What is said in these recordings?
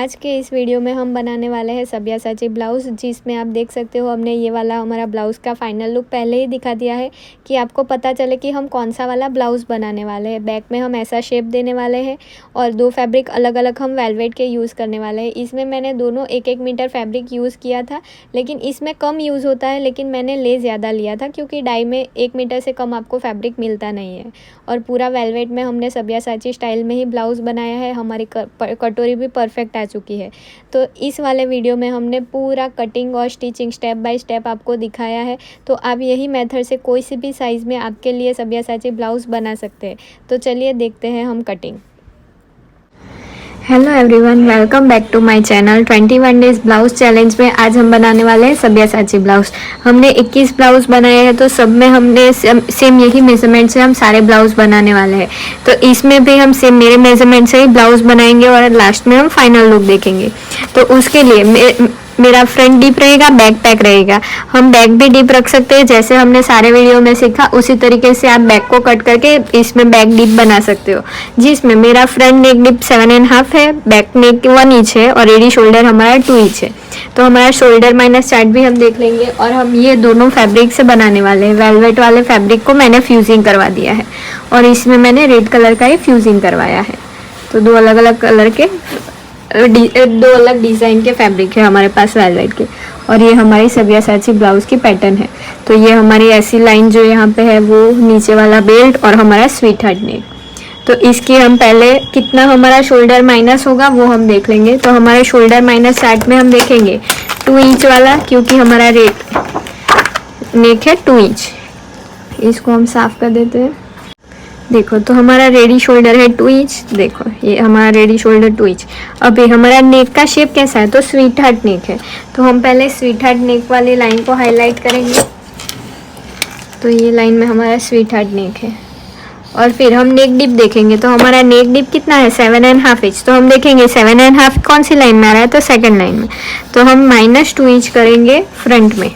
आज के इस वीडियो में हम बनाने वाले हैं सब्यासाची ब्लाउज़, जिसमें आप देख सकते हो हमने ये वाला हमारा ब्लाउज़ का फाइनल लुक पहले ही दिखा दिया है कि आपको पता चले कि हम कौन सा वाला ब्लाउज़ बनाने वाले हैं। बैक में हम ऐसा शेप देने वाले हैं और दो फैब्रिक अलग अलग हम वेलवेट के यूज़ करने वाले हैं। इसमें मैंने दोनों 1-1 मीटर फैब्रिक यूज़ किया था, लेकिन इसमें कम यूज़ होता है, लेकिन मैंने ले ज़्यादा लिया था क्योंकि डाई में 1 मीटर से कम आपको फैब्रिक मिलता नहीं है। और पूरा वेलवेट में हमने सब्यासाची स्टाइल में ही ब्लाउज़ बनाया है। हमारी कटोरी भी परफेक्ट आ चुकी है। तो इस वाले वीडियो में हमने पूरा कटिंग और स्टिचिंग स्टेप बाय स्टेप आपको दिखाया है। तो आप यही मेथड से कोई सी भी साइज़ में आपके लिए सब्यासाची ब्लाउज़ बना सकते हैं। तो चलिए देखते हैं हम cutting. Hello everyone, welcome back to my channel. 21 days blouse challenge में आज हम बनाने वाले हैं सब्यासाची ब्लाउज़। हमने 21 ब्लाउज़ बनाए हैं, तो सब में हमने सेम यही मेजरमेंट से हम सारे ब्लाउज़ बनाने वाले हैं। तो इसमें भी हम सेम मेरे मेजरमेंट से ही ब्लाउज़ बनाएंगे और लास्ट में हम फाइनल लुक देखेंगे। तो उसके लिए मेरा फ्रंट डीप रहेगा, बैक पैक रहेगा। हम बैक भी डीप रख सकते हैं, जैसे हमने सारे वीडियो में सीखा उसी तरीके से आप बैक को कट करके इसमें बैक डीप बना सकते हो, जिसमें मेरा फ्रंट नेक डीप 7.5 है, बैक नेक 1 इंच है और रेडी शोल्डर हमारा 2 इंच है। तो हमारा शोल्डर माइनस चार्ट भी हम देख लेंगे। और हम ये दोनों फैब्रिक से बनाने वाले हैं। वेलवेट वाले फैब्रिक को मैंने फ्यूजिंग करवा दिया है और इसमें मैंने रेड कलर का ही फ्यूजिंग करवाया है। तो दो अलग अलग कलर के दो अलग डिज़ाइन के फैब्रिक है हमारे पास वेलवेट के। और ये हमारी सब्यासाची ब्लाउज़ की पैटर्न है। तो ये हमारी ऐसी लाइन जो यहाँ पे है वो नीचे वाला बेल्ट और हमारा स्वीट हार्ट नेक। तो इसकी हम पहले कितना हमारा शोल्डर माइनस होगा वो हम देख लेंगे। तो हमारे शोल्डर माइनस चार्ट में हम देखेंगे 2 इंच वाला, क्योंकि हमारा नेक है 2 इंच। इसको हम साफ कर देते हैं। देखो, तो हमारा रेडी शोल्डर है 2 इंच। देखो, ये हमारा रेडी शोल्डर 2 इंच। अब ये हमारा नेक का शेप कैसा है, तो स्वीट हार्ट नेक है। तो हम पहले स्वीट हार्ट नेक वाली लाइन को हाईलाइट करेंगे। तो ये लाइन में हमारा स्वीट हार्ट नेक है। और फिर हम नेक डिप देखेंगे। तो हमारा नेक डिप कितना है, 7.5 इंच। तो हम देखेंगे 7.5 कौन सी लाइन में आ रहा है, तो सेकेंड लाइन में। तो हम -2 इंच करेंगे फ्रंट में।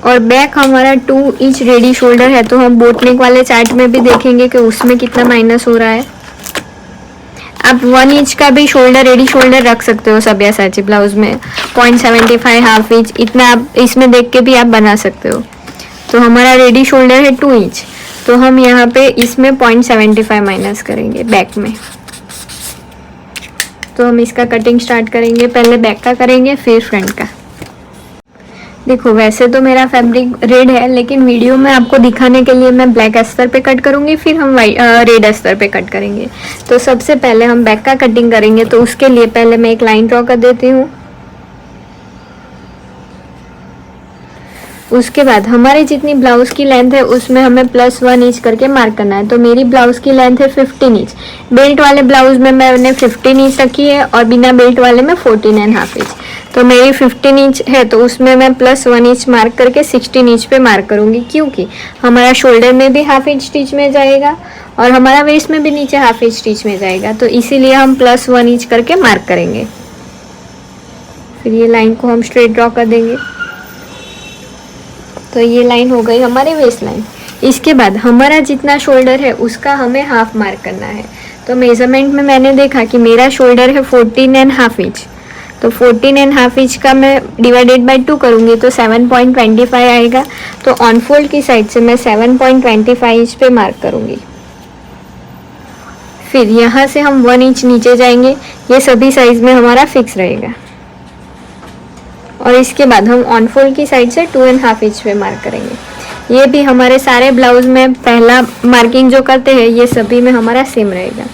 और बैक हमारा 2 इंच रेडी शोल्डर है। तो हम बोट नेक वाले चार्ट में भी देखेंगे कि उसमें कितना माइनस हो रहा है। आप 1 इंच का भी शोल्डर रेडी शोल्डर रख सकते हो सब्यासाची ब्लाउज में। 0.75 हाफ इंच इतना आप इसमें देख के भी आप बना सकते हो। तो हमारा रेडी शोल्डर है 2 इंच। तो हम यहाँ पे इसमें 0.75 माइनस करेंगे बैक में। तो हम इसका कटिंग स्टार्ट करेंगे। पहले बैक का करेंगे, फिर फ्रंट का। देखो, वैसे तो मेरा फैब्रिक रेड है, लेकिन वीडियो में आपको दिखाने के लिए मैं ब्लैक अस्तर पे कट करूँगी, फिर हम रेड अस्तर पे कट करेंगे। तो सबसे पहले हम बैक का कटिंग करेंगे। तो उसके लिए पहले मैं एक लाइन ड्रॉ कर देती हूँ। उसके बाद हमारी जितनी ब्लाउज़ की लेंथ है उसमें हमें +1 इंच करके मार्क करना है। तो मेरी ब्लाउज़ की लेंथ है 15 इंच। बेल्ट वाले ब्लाउज़ में मैंने 15 इंच रखी है और बिना बेल्ट वाले में 14.5 इंच। तो मेरी 15 इंच है, तो उसमें मैं +1 इंच मार्क करके 16 इंच पे मार्क करूँगी, क्योंकि हमारा शोल्डर में भी हाफ इंच स्टिच में जाएगा और हमारा वेस्ट में भी नीचे हाफ इंच स्टिच में जाएगा। तो इसीलिए हम +1 इंच करके मार्क करेंगे। फिर ये लाइन को हम स्ट्रेट ड्रॉ कर देंगे। तो ये लाइन हो गई हमारी वेस्ट लाइन। इसके बाद हमारा जितना शोल्डर है उसका हमें हाफ मार्क करना है। तो मेजरमेंट में मैंने देखा कि मेरा शोल्डर है 14.5 इंच। तो 14.5 इंच का मैं डिवाइडेड बाय 2 करूँगी तो 7.25 आएगा। तो ऑन फोल्ड की साइड से मैं 7.25 इंच पे मार्क करूँगी। फिर यहाँ से हम 1 इंच नीचे जाएंगे। ये सभी साइज़ में हमारा फिक्स रहेगा। और इसके बाद हम ऑन फोल्ड की साइड से 2.5 इंच पे मार्क करेंगे। ये भी हमारे सारे ब्लाउज में पहला मार्किंग जो करते हैं ये सभी में हमारा सेम रहेगा।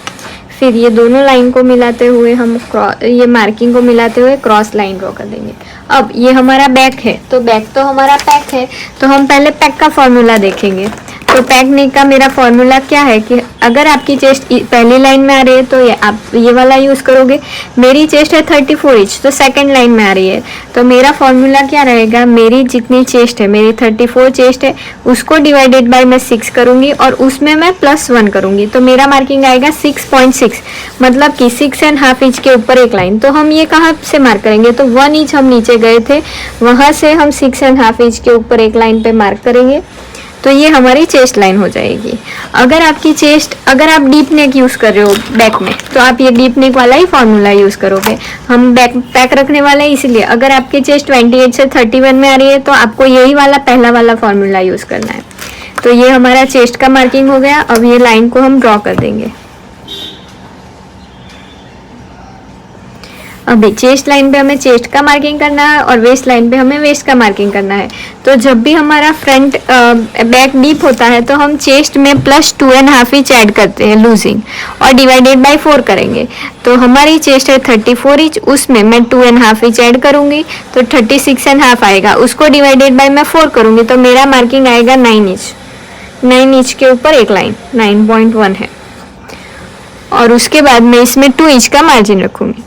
फिर ये दोनों लाइन को मिलाते हुए हम ये मार्किंग को मिलाते हुए क्रॉस लाइन ड्रॉ कर देंगे। अब ये हमारा बैक है, तो बैक तो हमारा पैक है। तो हम पहले पैक का फॉर्मूला देखेंगे। तो पैक नेक का मेरा फॉर्मूला क्या है कि अगर आपकी चेस्ट पहली लाइन में आ रही है तो ये आप ये वाला यूज़ करोगे। मेरी चेस्ट है 34 इंच, तो सेकंड लाइन में आ रही है। तो मेरा फॉर्मूला क्या रहेगा, मेरी जितनी चेस्ट है, मेरी 34 चेस्ट है, उसको डिवाइडेड बाय मैं 6 करूँगी और उसमें मैं +1 करूँगी। तो मेरा मार्किंग आएगा 6.6, मतलब कि 6.5 इंच के ऊपर एक लाइन। तो हम ये कहाँ से मार्क करेंगे, तो 1 इंच हम नीचे गए थे, वहाँ से हम 6.5 इंच के ऊपर एक लाइन पे मार्क करेंगे। तो ये हमारी चेस्ट लाइन हो जाएगी। अगर आप डीप नेक यूज़ कर रहे हो बैक में, तो आप ये डीप नेक वाला ही फॉर्मूला यूज़ करोगे। हम बैक पैक रखने वाले हैं, इसलिए अगर आपकी चेस्ट 28 से 31 में आ रही है तो आपको यही वाला पहला वाला फॉर्मूला यूज़ करना है। तो ये हमारा चेस्ट का मार्किंग हो गया। अब ये लाइन को हम ड्रॉ कर देंगे। अभी चेस्ट लाइन पे हमें चेस्ट का मार्किंग करना है और वेस्ट लाइन पे हमें वेस्ट का मार्किंग करना है। तो जब भी हमारा फ्रंट बैक डीप होता है तो हम चेस्ट में प्लस 2.5 इंच ऐड करते हैं लूजिंग, और डिवाइडेड बाय 4 करेंगे। तो हमारी चेस्ट है 34 इंच, उसमें मैं 2.5 इंच ऐड करूंगी तो 36.5 आएगा। उसको डिवाइडेड बाय मैं 4 करूंगी तो मेरा मार्किंग आएगा 9 इंच। 9 इंच के ऊपर एक लाइन 9.1 है, और उसके बाद मैं इसमें 2 इंच का मार्जिन रखूंगी।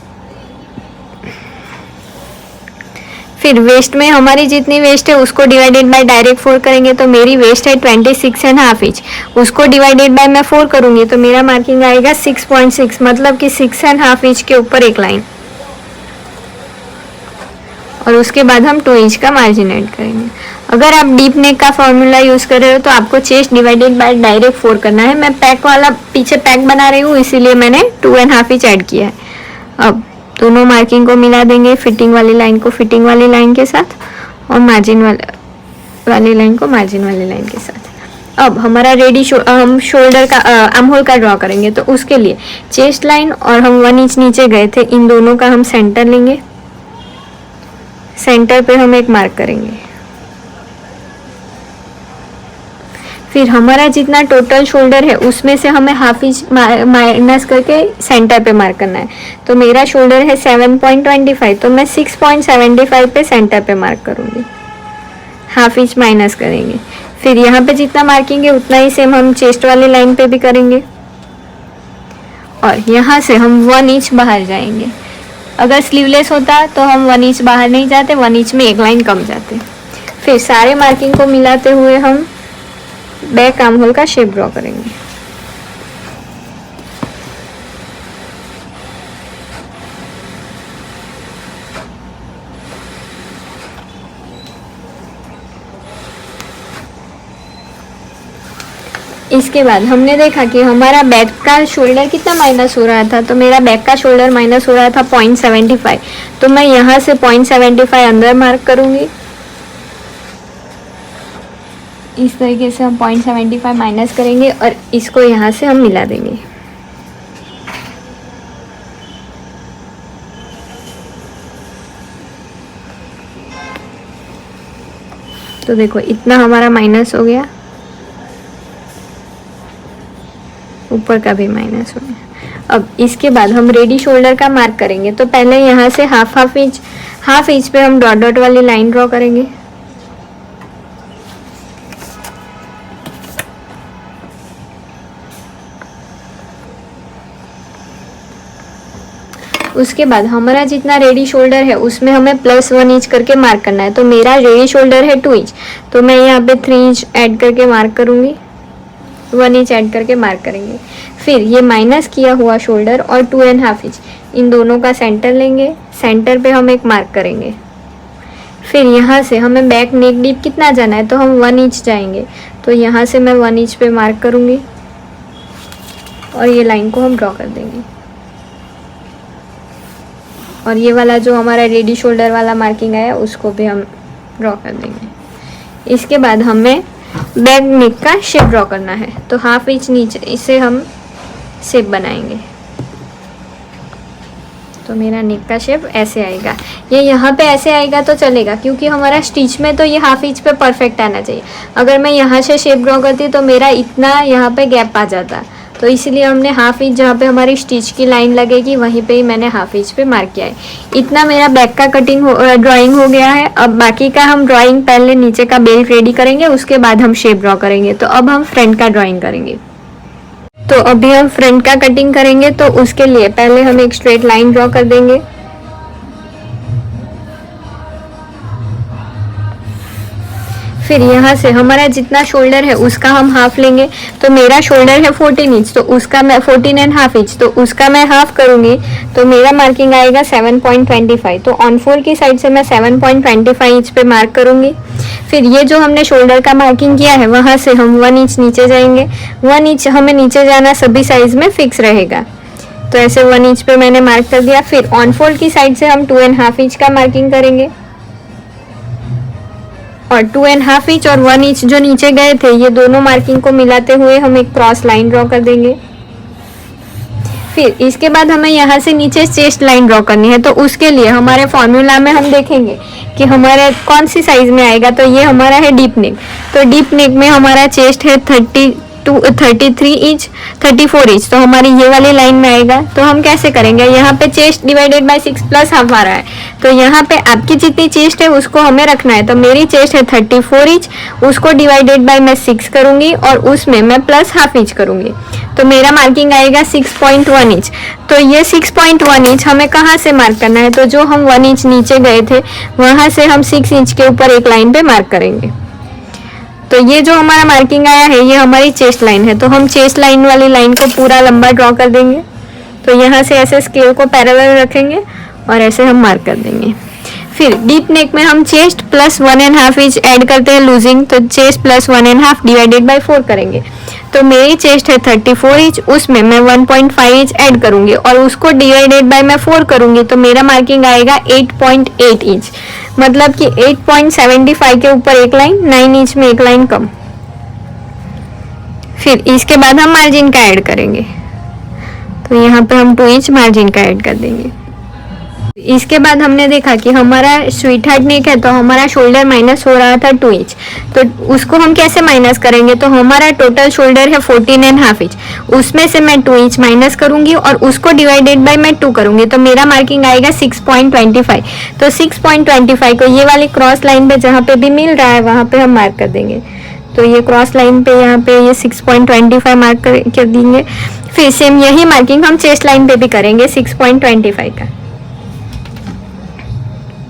फिर वेस्ट में हमारी जितनी वेस्ट है उसको डिवाइडेड बाय डायरेक्ट 4 करेंगे तो मेरी वेस्ट है 26.5 इंच, उसको डिवाइडेड बाय मैं 4 करूंगी तो मेरा मार्किंग आएगा 6.6, मतलब कि 6.5 इंच के ऊपर एक लाइन, और उसके बाद हम 2 इंच का मार्जिन ऐड करेंगे। अगर आप डीप नेक का फॉर्मूला यूज़ कर रहे हो तो आपको चेस्ट डिवाइडेड बाय डायरेक्ट 4 करना है। मैं पैक वाला पीछे पैक बना रही हूँ, इसीलिए मैंने 2.5 इंच ऐड किया है। अब दोनों मार्किंग को मिला देंगे, फिटिंग वाली लाइन को फिटिंग वाली लाइन के साथ, और मार्जिन वाली लाइन को मार्जिन वाली लाइन के साथ। अब हमारा हम शोल्डर का आर्म होल का ड्रॉ करेंगे। तो उसके लिए चेस्ट लाइन और हम 1 इंच नीचे गए थे, इन दोनों का हम सेंटर लेंगे। सेंटर पे हम एक मार्क करेंगे। फिर हमारा जितना टोटल शोल्डर है उसमें से हमें हाफ इंच माइनस करके सेंटर पे मार्क करना है। तो मेरा शोल्डर है 7.25, तो मैं 6.75 पे सेंटर पे मार्क करूँगी, हाफ इंच माइनस करेंगे। फिर यहाँ पे जितना मार्किंग है उतना ही सेम हम चेस्ट वाली लाइन पे भी करेंगे, और यहाँ से हम 1 इंच बाहर जाएंगे। अगर स्लीवलेस होता तो हम 1 इंच बाहर नहीं जाते, 1 इंच में एक लाइन कम जाते। फिर सारे मार्किंग को मिलाते हुए हम बैक आर्म होल का शेप ड्रॉ करेंगे। इसके बाद हमने देखा कि हमारा बैक का शोल्डर कितना माइनस हो रहा था। तो मेरा बैक का शोल्डर माइनस हो रहा था 0.75, तो मैं यहाँ से 0.75 अंदर मार्क करूँगी। इस तरीके से हम 0.75 माइनस करेंगे और इसको यहाँ से हम मिला देंगे। तो देखो इतना हमारा माइनस हो गया, ऊपर का भी माइनस हो गया। अब इसके बाद हम रेडी शोल्डर का मार्क करेंगे। तो पहले यहाँ से हाफ इंच पे हम डॉट डॉट वाली लाइन ड्रॉ करेंगे। उसके बाद हमारा जितना रेडी शोल्डर है उसमें हमें प्लस 1 इंच करके मार्क करना है। तो मेरा रेडी शोल्डर है 2 इंच, तो मैं यहाँ पे 3 इंच ऐड करके मार्क करूँगी, 1 इंच ऐड करके मार्क करेंगे। फिर ये माइनस किया हुआ शोल्डर और 2.5 इंच, इन दोनों का सेंटर लेंगे। सेंटर पे हम एक मार्क करेंगे। फिर यहाँ से हमें बैक नेक डीप कितना जाना है, तो हम 1 इंच जाएंगे। तो यहाँ से मैं 1 इंच पे मार्क करूँगी और ये लाइन को हम ड्रॉ कर देंगे। और ये वाला जो हमारा रेडी शोल्डर वाला मार्किंग आया उसको भी हम ड्रॉ कर देंगे। इसके बाद हमें बैक नेक का शेप ड्रॉ करना है। तो हाफ इंच नीचे इसे हम शेप बनाएंगे। तो मेरा नेक का शेप ऐसे आएगा। ये यहाँ पे ऐसे आएगा तो चलेगा, क्योंकि हमारा स्टिच में तो ये हाफ इंच पे परफेक्ट आना चाहिए। अगर मैं यहाँ से शेप ड्रॉ करती तो मेरा इतना यहाँ पे गैप आ जाता। तो इसलिए हमने हाफ इंच जहाँ पे हमारी स्टिच की लाइन लगेगी वहीं पे ही मैंने हाफ इंच पे मार्क किया है। इतना मेरा बैक का ड्राइंग हो गया है। अब बाकी का हम ड्राइंग पहले नीचे का बेल्ट रेडी करेंगे, उसके बाद हम शेप ड्रॉ करेंगे। तो अब हम फ्रंट का ड्राइंग करेंगे। तो अभी हम फ्रंट का कटिंग करेंगे। तो उसके लिए पहले हम एक स्ट्रेट लाइन ड्रॉ कर देंगे। फिर यहाँ से हमारा जितना शोल्डर है उसका हम हाफ लेंगे। तो मेरा शोल्डर है 14 इंच, तो उसका मैं 14.5 इंच, तो उसका मैं हाफ करूँगी। तो मेरा मार्किंग आएगा 7.25। तो ऑन फोल्ड की साइड से मैं 7.25 इंच पे मार्क करूँगी। फिर ये जो हमने शोल्डर का मार्किंग किया है वहाँ से हम 1 इंच नीचे जाएंगे। 1 इंच हमें नीचे जाना सभी साइज में फिक्स रहेगा, तो ऐसे 1 इंच पे मैंने मार्क कर दिया। फिर ऑन फोल्ड की साइड से हम 2.5 इंच का मार्किंग करेंगे और 2.5 इंच और 1 इंच जो नीचे गए थे ये दोनों मार्किंग को मिलाते हुए हम एक क्रॉस लाइन ड्रॉ कर देंगे। फिर इसके बाद हमें यहाँ से नीचे चेस्ट लाइन ड्रॉ करनी है, तो उसके लिए हमारे फॉर्मूला में हम देखेंगे कि हमारे कौन सी साइज में आएगा। तो ये हमारा है डीप नेक, तो डीप नेक में हमारा चेस्ट है 33 इंच 34 इंच, तो हमारी ये वाली लाइन में आएगा। तो हम कैसे करेंगे, यहाँ पे chest divided by 6 plus half आ रहा है, तो यहाँ पे आपकी जितनी चेस्ट है उसको हमें रखना है। तो मेरी चेस्ट है 34 इंच, उसको डिवाइडेड बाय मैं 6 करूंगी और उसमें मैं प्लस हाफ इंच करूंगी, तो मेरा मार्किंग आएगा 6.1 इंच। तो ये 6.1 इंच हमें कहाँ से मार्क करना है, तो जो हम 1 इंच नीचे गए थे वहां से हम 6 इंच के ऊपर एक लाइन पे मार्क करेंगे। तो ये जो हमारा मार्किंग आया है ये हमारी चेस्ट लाइन है, तो हम चेस्ट लाइन वाली लाइन को पूरा लंबा ड्रॉ कर देंगे। तो यहाँ से ऐसे स्केल को पैरेलल रखेंगे और ऐसे हम मार्क कर देंगे। फिर डीप नेक में हम चेस्ट प्लस 1.5 इंच ऐड करते हैं लूजिंग, तो चेस्ट प्लस 1.5 डिवाइडेड बाय 4 करेंगे। तो मेरी चेस्ट है 34 इंच, उसमें मैं 1.5 इंच ऐड करूंगी और उसको डिवाइडेड बाय मैं 4 करूंगी, तो मेरा मार्किंग आएगा 8.8 इंच, मतलब कि 8.75 के ऊपर एक लाइन, 9 इंच में एक लाइन कम। फिर इसके बाद हम मार्जिन का ऐड करेंगे, तो यहाँ पे हम 2 इंच मार्जिन का ऐड कर देंगे। इसके बाद हमने देखा कि हमारा स्वीट हार्ट नेक है, तो हमारा शोल्डर माइनस हो रहा था 2 इंच, तो उसको हम कैसे माइनस करेंगे। तो हमारा टोटल शोल्डर है 14.5 इंच, उसमें से मैं 2 इंच माइनस करूंगी और उसको डिवाइडेड बाय मैं 2 करूंगी, तो मेरा मार्किंग आएगा 6.25। तो 6.25 को ये वाली क्रॉस लाइन पे जहाँ पे भी मिल रहा है वहाँ पे हम मार्क कर देंगे। तो ये क्रॉस लाइन पे यहाँ पे ये 6.25 मार्क कर देंगे। फिर सेम यही मार्किंग हम चेस्ट लाइन पे भी करेंगे 6.25 का,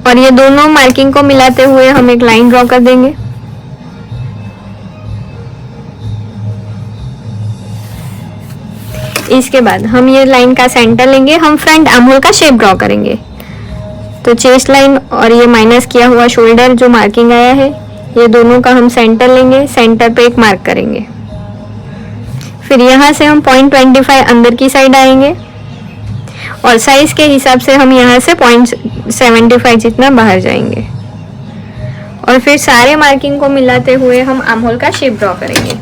और ये दोनों मार्किंग को मिलाते हुए हम एक लाइन ड्रॉ कर देंगे। इसके बाद हम ये लाइन का सेंटर लेंगे, हम फ्रंट आर्म होल का शेप ड्रॉ करेंगे। तो चेस्ट लाइन और ये माइनस किया हुआ शोल्डर जो मार्किंग आया है ये दोनों का हम सेंटर लेंगे, सेंटर पे एक मार्क करेंगे। फिर यहाँ से हम 0.25 अंदर की साइड आएंगे और साइज के हिसाब से हम यहाँ से 0.75 जितना बाहर जाएंगे और फिर सारे मार्किंग को मिलाते हुए हम आर्म होल का शेप ड्रॉ करेंगे।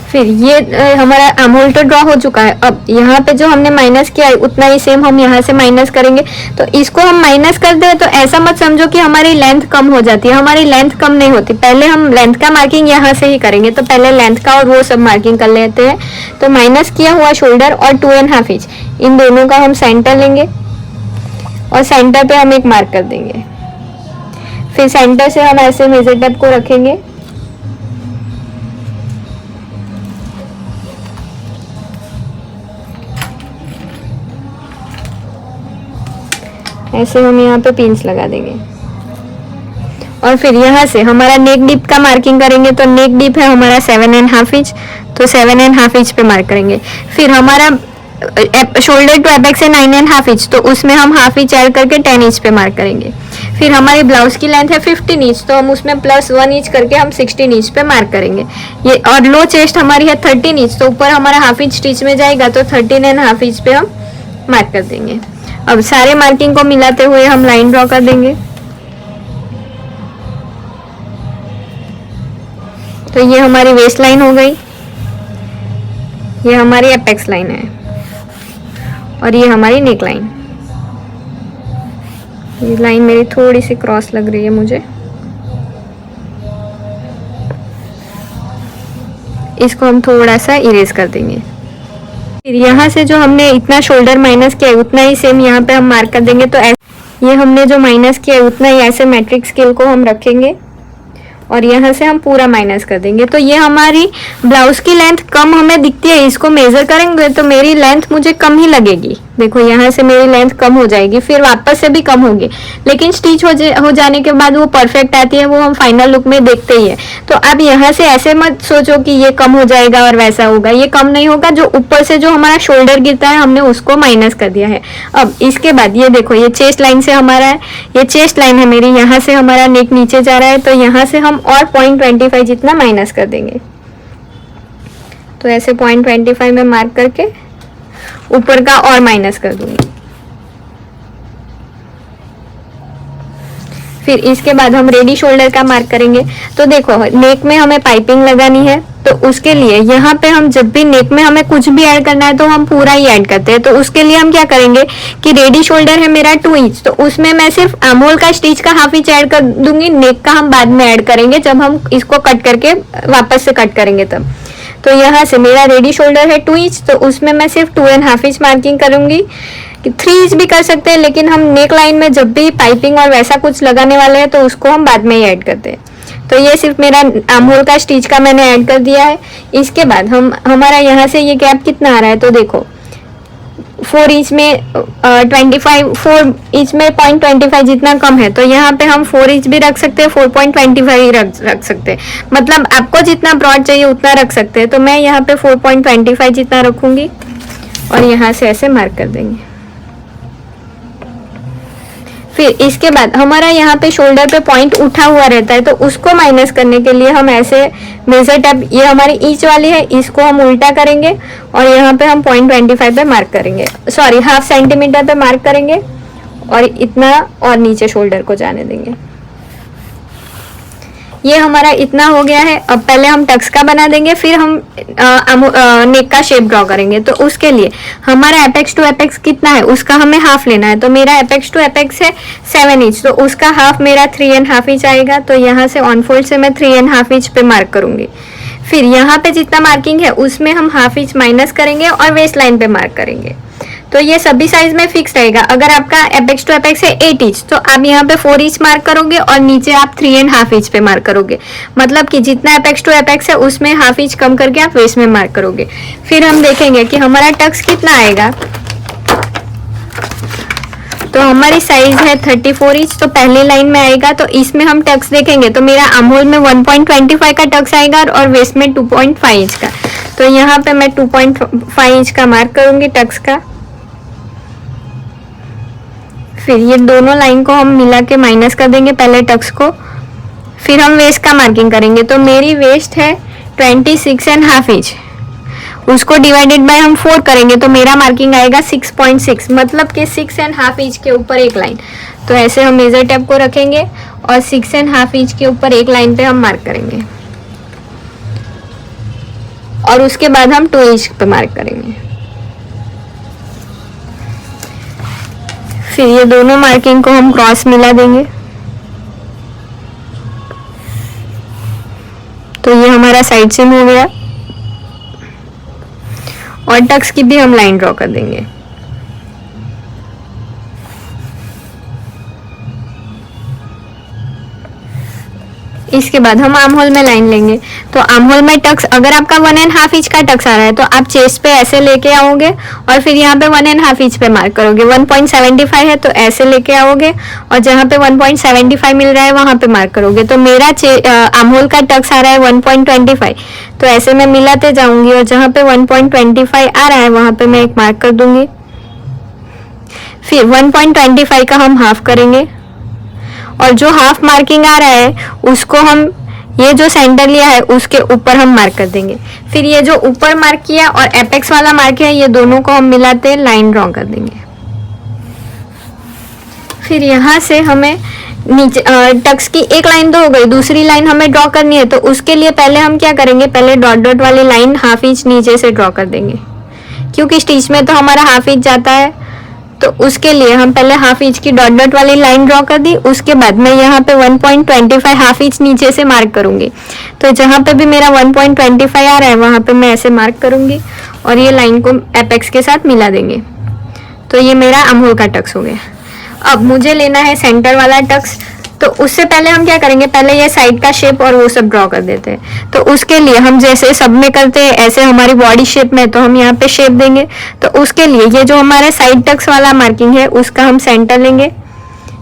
फिर ये हमारा आर्म होल तो ड्रॉ हो चुका है। अब यहाँ पे जो हमने माइनस किया है उतना ही सेम हम यहाँ से माइनस करेंगे। तो इसको हम माइनस कर दे तो ऐसा मत समझो कि हमारी लेंथ कम हो जाती है, हमारी लेंथ कम नहीं होती। पहले हम लेंथ का मार्किंग यहाँ से ही करेंगे, तो पहले लेंथ का और वो सब मार्किंग कर लेते हैं। तो माइनस किया हुआ शोल्डर और 2.5 इंच इन दोनों का हम सेंटर लेंगे और सेंटर पे हम एक मार्क कर देंगे। फिर सेंटर से हम ऐसे मेजर टेप को रखेंगे ऐसे, हम यहाँ पे पिंच लगा देंगे और फिर यहाँ से हमारा नेक डीप का मार्किंग करेंगे। तो नेक डीप है हमारा 7.5 इंच, तो 7.5 इंच पे मार्क करेंगे। फिर हमारा शोल्डर टू एपेक्स है 9.5 इंच, तो उसमें हम हाफ इंच ऐड करके 10 इंच पे मार्क करेंगे। फिर हमारी ब्लाउज की लेंथ है 15 इंच, तो हम उसमें प्लस 1 इंच करके हम 16 इंच पे मार्क करेंगे। ये और लो चेस्ट हमारी है 13 इंच, तो ऊपर हमारा हाफ इंच स्टिच में जाएगा, तो 13.5 इंच पे हम मार्क कर देंगे। अब सारे मार्किंग को मिलाते हुए हम लाइन ड्रॉ कर देंगे। तो ये हमारी वेस्ट लाइन हो गई, ये हमारी एपेक्स लाइन है और ये हमारी नेक लाइन। ये लाइन मेरी थोड़ी सी क्रॉस लग रही है मुझे, इसको हम थोड़ा सा इरेज कर देंगे। फिर यहाँ से जो हमने इतना शोल्डर माइनस किया है उतना ही सेम यहाँ पे हम मार्क कर देंगे। तो ये हमने जो माइनस किया है उतना ही ऐसे मैट्रिक स्केल को हम रखेंगे और यहाँ से हम पूरा माइनस कर देंगे। तो ये हमारी ब्लाउज की लेंथ कम हमें दिखती है, इसको मेजर करेंगे तो मेरी लेंथ मुझे कम ही लगेगी। देखो यहाँ से मेरी लेंथ कम हो जाएगी, फिर वापस से भी कम होगी, लेकिन स्टिच हो जाने के बाद वो परफेक्ट आती है, वो हम फाइनल लुक में देखते ही है। तो अब यहाँ से ऐसे मत सोचो कि ये कम हो जाएगा और वैसा होगा, ये कम नहीं होगा। जो ऊपर से जो हमारा शोल्डर गिरता है हमने उसको माइनस कर दिया है। अब इसके बाद ये देखो, ये चेस्ट लाइन से हमारा है, ये चेस्ट लाइन है मेरी, यहाँ से हमारा नेक नीचे जा रहा है, तो यहाँ से हम और 0.25 जितना माइनस कर देंगे। तो ऐसे 0.25 में मार्क करके ऊपर का और माइनस कर दूंगी। फिर इसके बाद हम रेडी शोल्डर का मार्क करेंगे। तो देखो नेक में हमें पाइपिंग लगानी है, तो उसके लिए यहाँ पे हम जब भी नेक में हमें कुछ भी ऐड करना है तो हम पूरा ही ऐड करते हैं। तो उसके लिए हम क्या करेंगे कि रेडी शोल्डर है मेरा 2 इंच, तो उसमें मैं सिर्फ आर्म होल का स्टिच का हाफ इंच ऐड कर दूंगी, नेक का हम बाद में ऐड करेंगे जब हम इसको कट करके वापस से कट करेंगे तब। तो यहाँ से मेरा रेडी शोल्डर है 2 इंच, तो उसमें मैं सिर्फ 2.5 इंच मार्किंग करूंगी। 3 इंच भी कर सकते हैं, लेकिन हम नेक लाइन में जब भी पाइपिंग और वैसा कुछ लगाने वाले हैं तो उसको हम बाद में ही ऐड करते हैं। तो ये सिर्फ मेरा आर्म होल का स्टिच का मैंने ऐड कर दिया है। इसके बाद हमारा यहाँ से ये गैप कितना आ रहा है, तो देखो 4 इंच में 4 इंच में 0.25 जितना कम है, तो यहाँ पे हम 4 इंच भी रख सकते हैं, 4.25 रख सकते हैं, मतलब आपको जितना ब्रॉड चाहिए उतना रख सकते हैं। तो मैं यहाँ पे 4.25 जितना रखूंगी और यहाँ से ऐसे मार्क कर देंगे। फिर इसके बाद हमारा यहाँ पे शोल्डर पे पॉइंट उठा हुआ रहता है, तो उसको माइनस करने के लिए हम ऐसे मेजर टेप, ये हमारी इंच वाली है, इसको हम उल्टा करेंगे और यहाँ पे हम 0.25 पे मार्क करेंगे, सॉरी 0.5 सेंटीमीटर पे मार्क करेंगे और इतना और नीचे शोल्डर को जाने देंगे। ये हमारा इतना हो गया है। अब पहले हम टक्स का बना देंगे, फिर हम नेक का शेप ड्रॉ करेंगे। तो उसके लिए हमारा एपेक्स टू एपेक्स कितना है उसका हमें हाफ लेना है। तो मेरा एपेक्स टू एपेक्स है 7 इंच, तो उसका हाफ मेरा 3.5 इंच आएगा। तो यहाँ से ऑन फोल्ड से मैं 3.5 इंच पे मार्क करूंगी। फिर यहाँ पे जितना मार्किंग है उसमें हम 1/2 इंच माइनस करेंगे और वेस्ट लाइन पे मार्क करेंगे। तो ये सभी साइज में फिक्स रहेगा। अगर आपका एपेक्स टू एपेक्स है 8 इंच, तो आप यहाँ पे 4 इंच मार्क करोगे और नीचे आप 3.5 इंच पे मार्क करोगे। मतलब कि जितना एपेक्स टू एपेक्स है उसमें 1/2 इंच कम करके आप वेस्ट में मार्क करोगे। फिर हम देखेंगे कि हमारा टक्स कितना आएगा। तो हमारी साइज है 34 इंच, तो पहली लाइन में आएगा। तो इसमें हम टक्स देखेंगे तो मेरा आर्म होल में 1.25 का टक्स आएगा और वेस्ट में 2.5 इंच का। तो यहाँ पे मैं 2.5 इंच का मार्क करूंगी टक्स का। फिर ये दोनों लाइन को हम मिला के माइनस कर देंगे पहले टक्स को, फिर हम वेस्ट का मार्किंग करेंगे। तो मेरी वेस्ट है 26.5 इंच, उसको डिवाइडेड बाय हम 4 करेंगे तो मेरा मार्किंग आएगा 6.6, मतलब कि 6.5 इंच के ऊपर एक लाइन। तो ऐसे हम मेजर टेप को रखेंगे और 6.5 इंच के ऊपर एक लाइन पे हम मार्क करेंगे और उसके बाद हम 2 इंच पे मार्क करेंगे। फिर ये दोनों मार्किंग को हम क्रॉस मिला देंगे। तो ये हमारा साइड सीम हो गया और टक्स की भी हम लाइन ड्रॉ कर देंगे। इसके बाद हम आर्म होल में लाइन लेंगे। तो आर्म होल में टक्स, अगर आपका 1.5 इंच का टक्स आ रहा है तो आप चेस्ट पे ऐसे लेके आओगे और फिर यहाँ पे 1.5 इंच पे मार्क करोगे। 1.75 है तो ऐसे लेके आओगे और जहाँ पे 1.75 मिल रहा है वहां पे मार्क करोगे। तो मेरा आर्म होल का टक्स आ रहा है 1.25, तो ऐसे मैं मिलाते जाऊंगी और जहाँ पे 1.25 आ रहा है वहां पे मैं एक मार्क कर दूंगी। फिर 1.25 का हम हाफ करेंगे और जो हाफ मार्किंग आ रहा है उसको हम, ये जो सेंटर लिया है उसके ऊपर हम मार्क कर देंगे। फिर ये जो ऊपर मार्क किया और एपेक्स वाला मार्क है ये दोनों को हम मिलाते लाइन ड्रॉ कर देंगे। फिर यहाँ से हमें नीचे टक्स की एक लाइन तो हो गई, दूसरी लाइन हमें ड्रॉ करनी है। तो उसके लिए पहले हम क्या करेंगे, पहले डॉट डॉट वाली लाइन 1/2 इंच नीचे से ड्रॉ कर देंगे, क्योंकि स्टिच में तो हमारा 1/2 इंच जाता है। तो उसके लिए हम पहले 1/2 इंच की डॉट डॉट वाली लाइन ड्रॉ कर दी। उसके बाद मैं यहाँ पे 1.25 1/2 इंच नीचे से मार्क करूंगी। तो जहाँ पे भी मेरा 1.25 आ रहा है वहां पे मैं ऐसे मार्क करूंगी और ये लाइन को एपेक्स के साथ मिला देंगे। तो ये मेरा आर्म होल का टक्स हो गया। अब मुझे लेना है सेंटर वाला टक्स। तो उससे पहले हम क्या करेंगे, पहले ये साइड का शेप और वो सब ड्रॉ कर देते हैं। तो उसके लिए हम जैसे सब में करते हैं ऐसे हमारी बॉडी शेप में, तो हम यहाँ पे शेप देंगे। तो उसके लिए ये जो हमारा साइड टक्स वाला मार्किंग है उसका हम सेंटर लेंगे,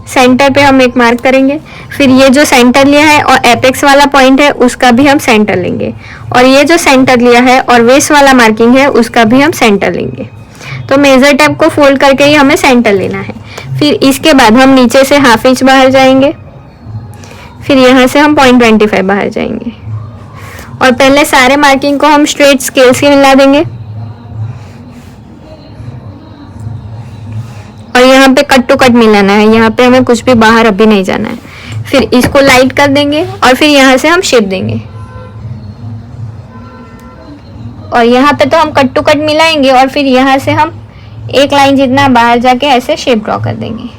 सेंटर पे हम एक मार्क करेंगे। फिर ये जो सेंटर लिया है और एपेक्स वाला पॉइंट है उसका भी हम सेंटर लेंगे, और ये जो सेंटर लिया है और वेस्ट वाला मार्किंग है उसका भी हम सेंटर लेंगे। तो मेजर टेप को फोल्ड करके ही हमें सेंटर लेना है। फिर इसके बाद हम नीचे से हाफ इंच बाहर जाएंगे, फिर यहाँ से हम 0.25 बाहर जाएंगे, और पहले सारे मार्किंग को हम स्ट्रेट स्केल से मिला देंगे, और यहाँ पे कट टू कट मिलाना है। यहाँ पे हमें कुछ भी बाहर अभी नहीं जाना है। फिर इसको लाइट कर देंगे और फिर यहाँ से हम शेप देंगे, और यहाँ पे तो हम कट टू कट मिलाएंगे और फिर यहाँ से हम एक लाइन जितना बाहर जाके ऐसे शेप ड्रॉ कर देंगे।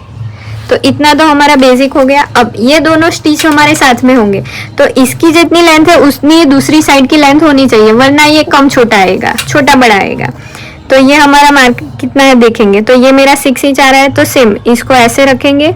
तो इतना तो हमारा बेसिक हो गया। अब ये दोनों स्टिच हमारे साथ में होंगे, तो इसकी जितनी लेंथ है उतनी दूसरी साइड की लेंथ होनी चाहिए, वरना ये कम छोटा आएगा, छोटा बड़ा आएगा। तो ये हमारा मार्क कितना है देखेंगे, तो ये मेरा 6 इंच आ रहा है, तो सेम इसको ऐसे रखेंगे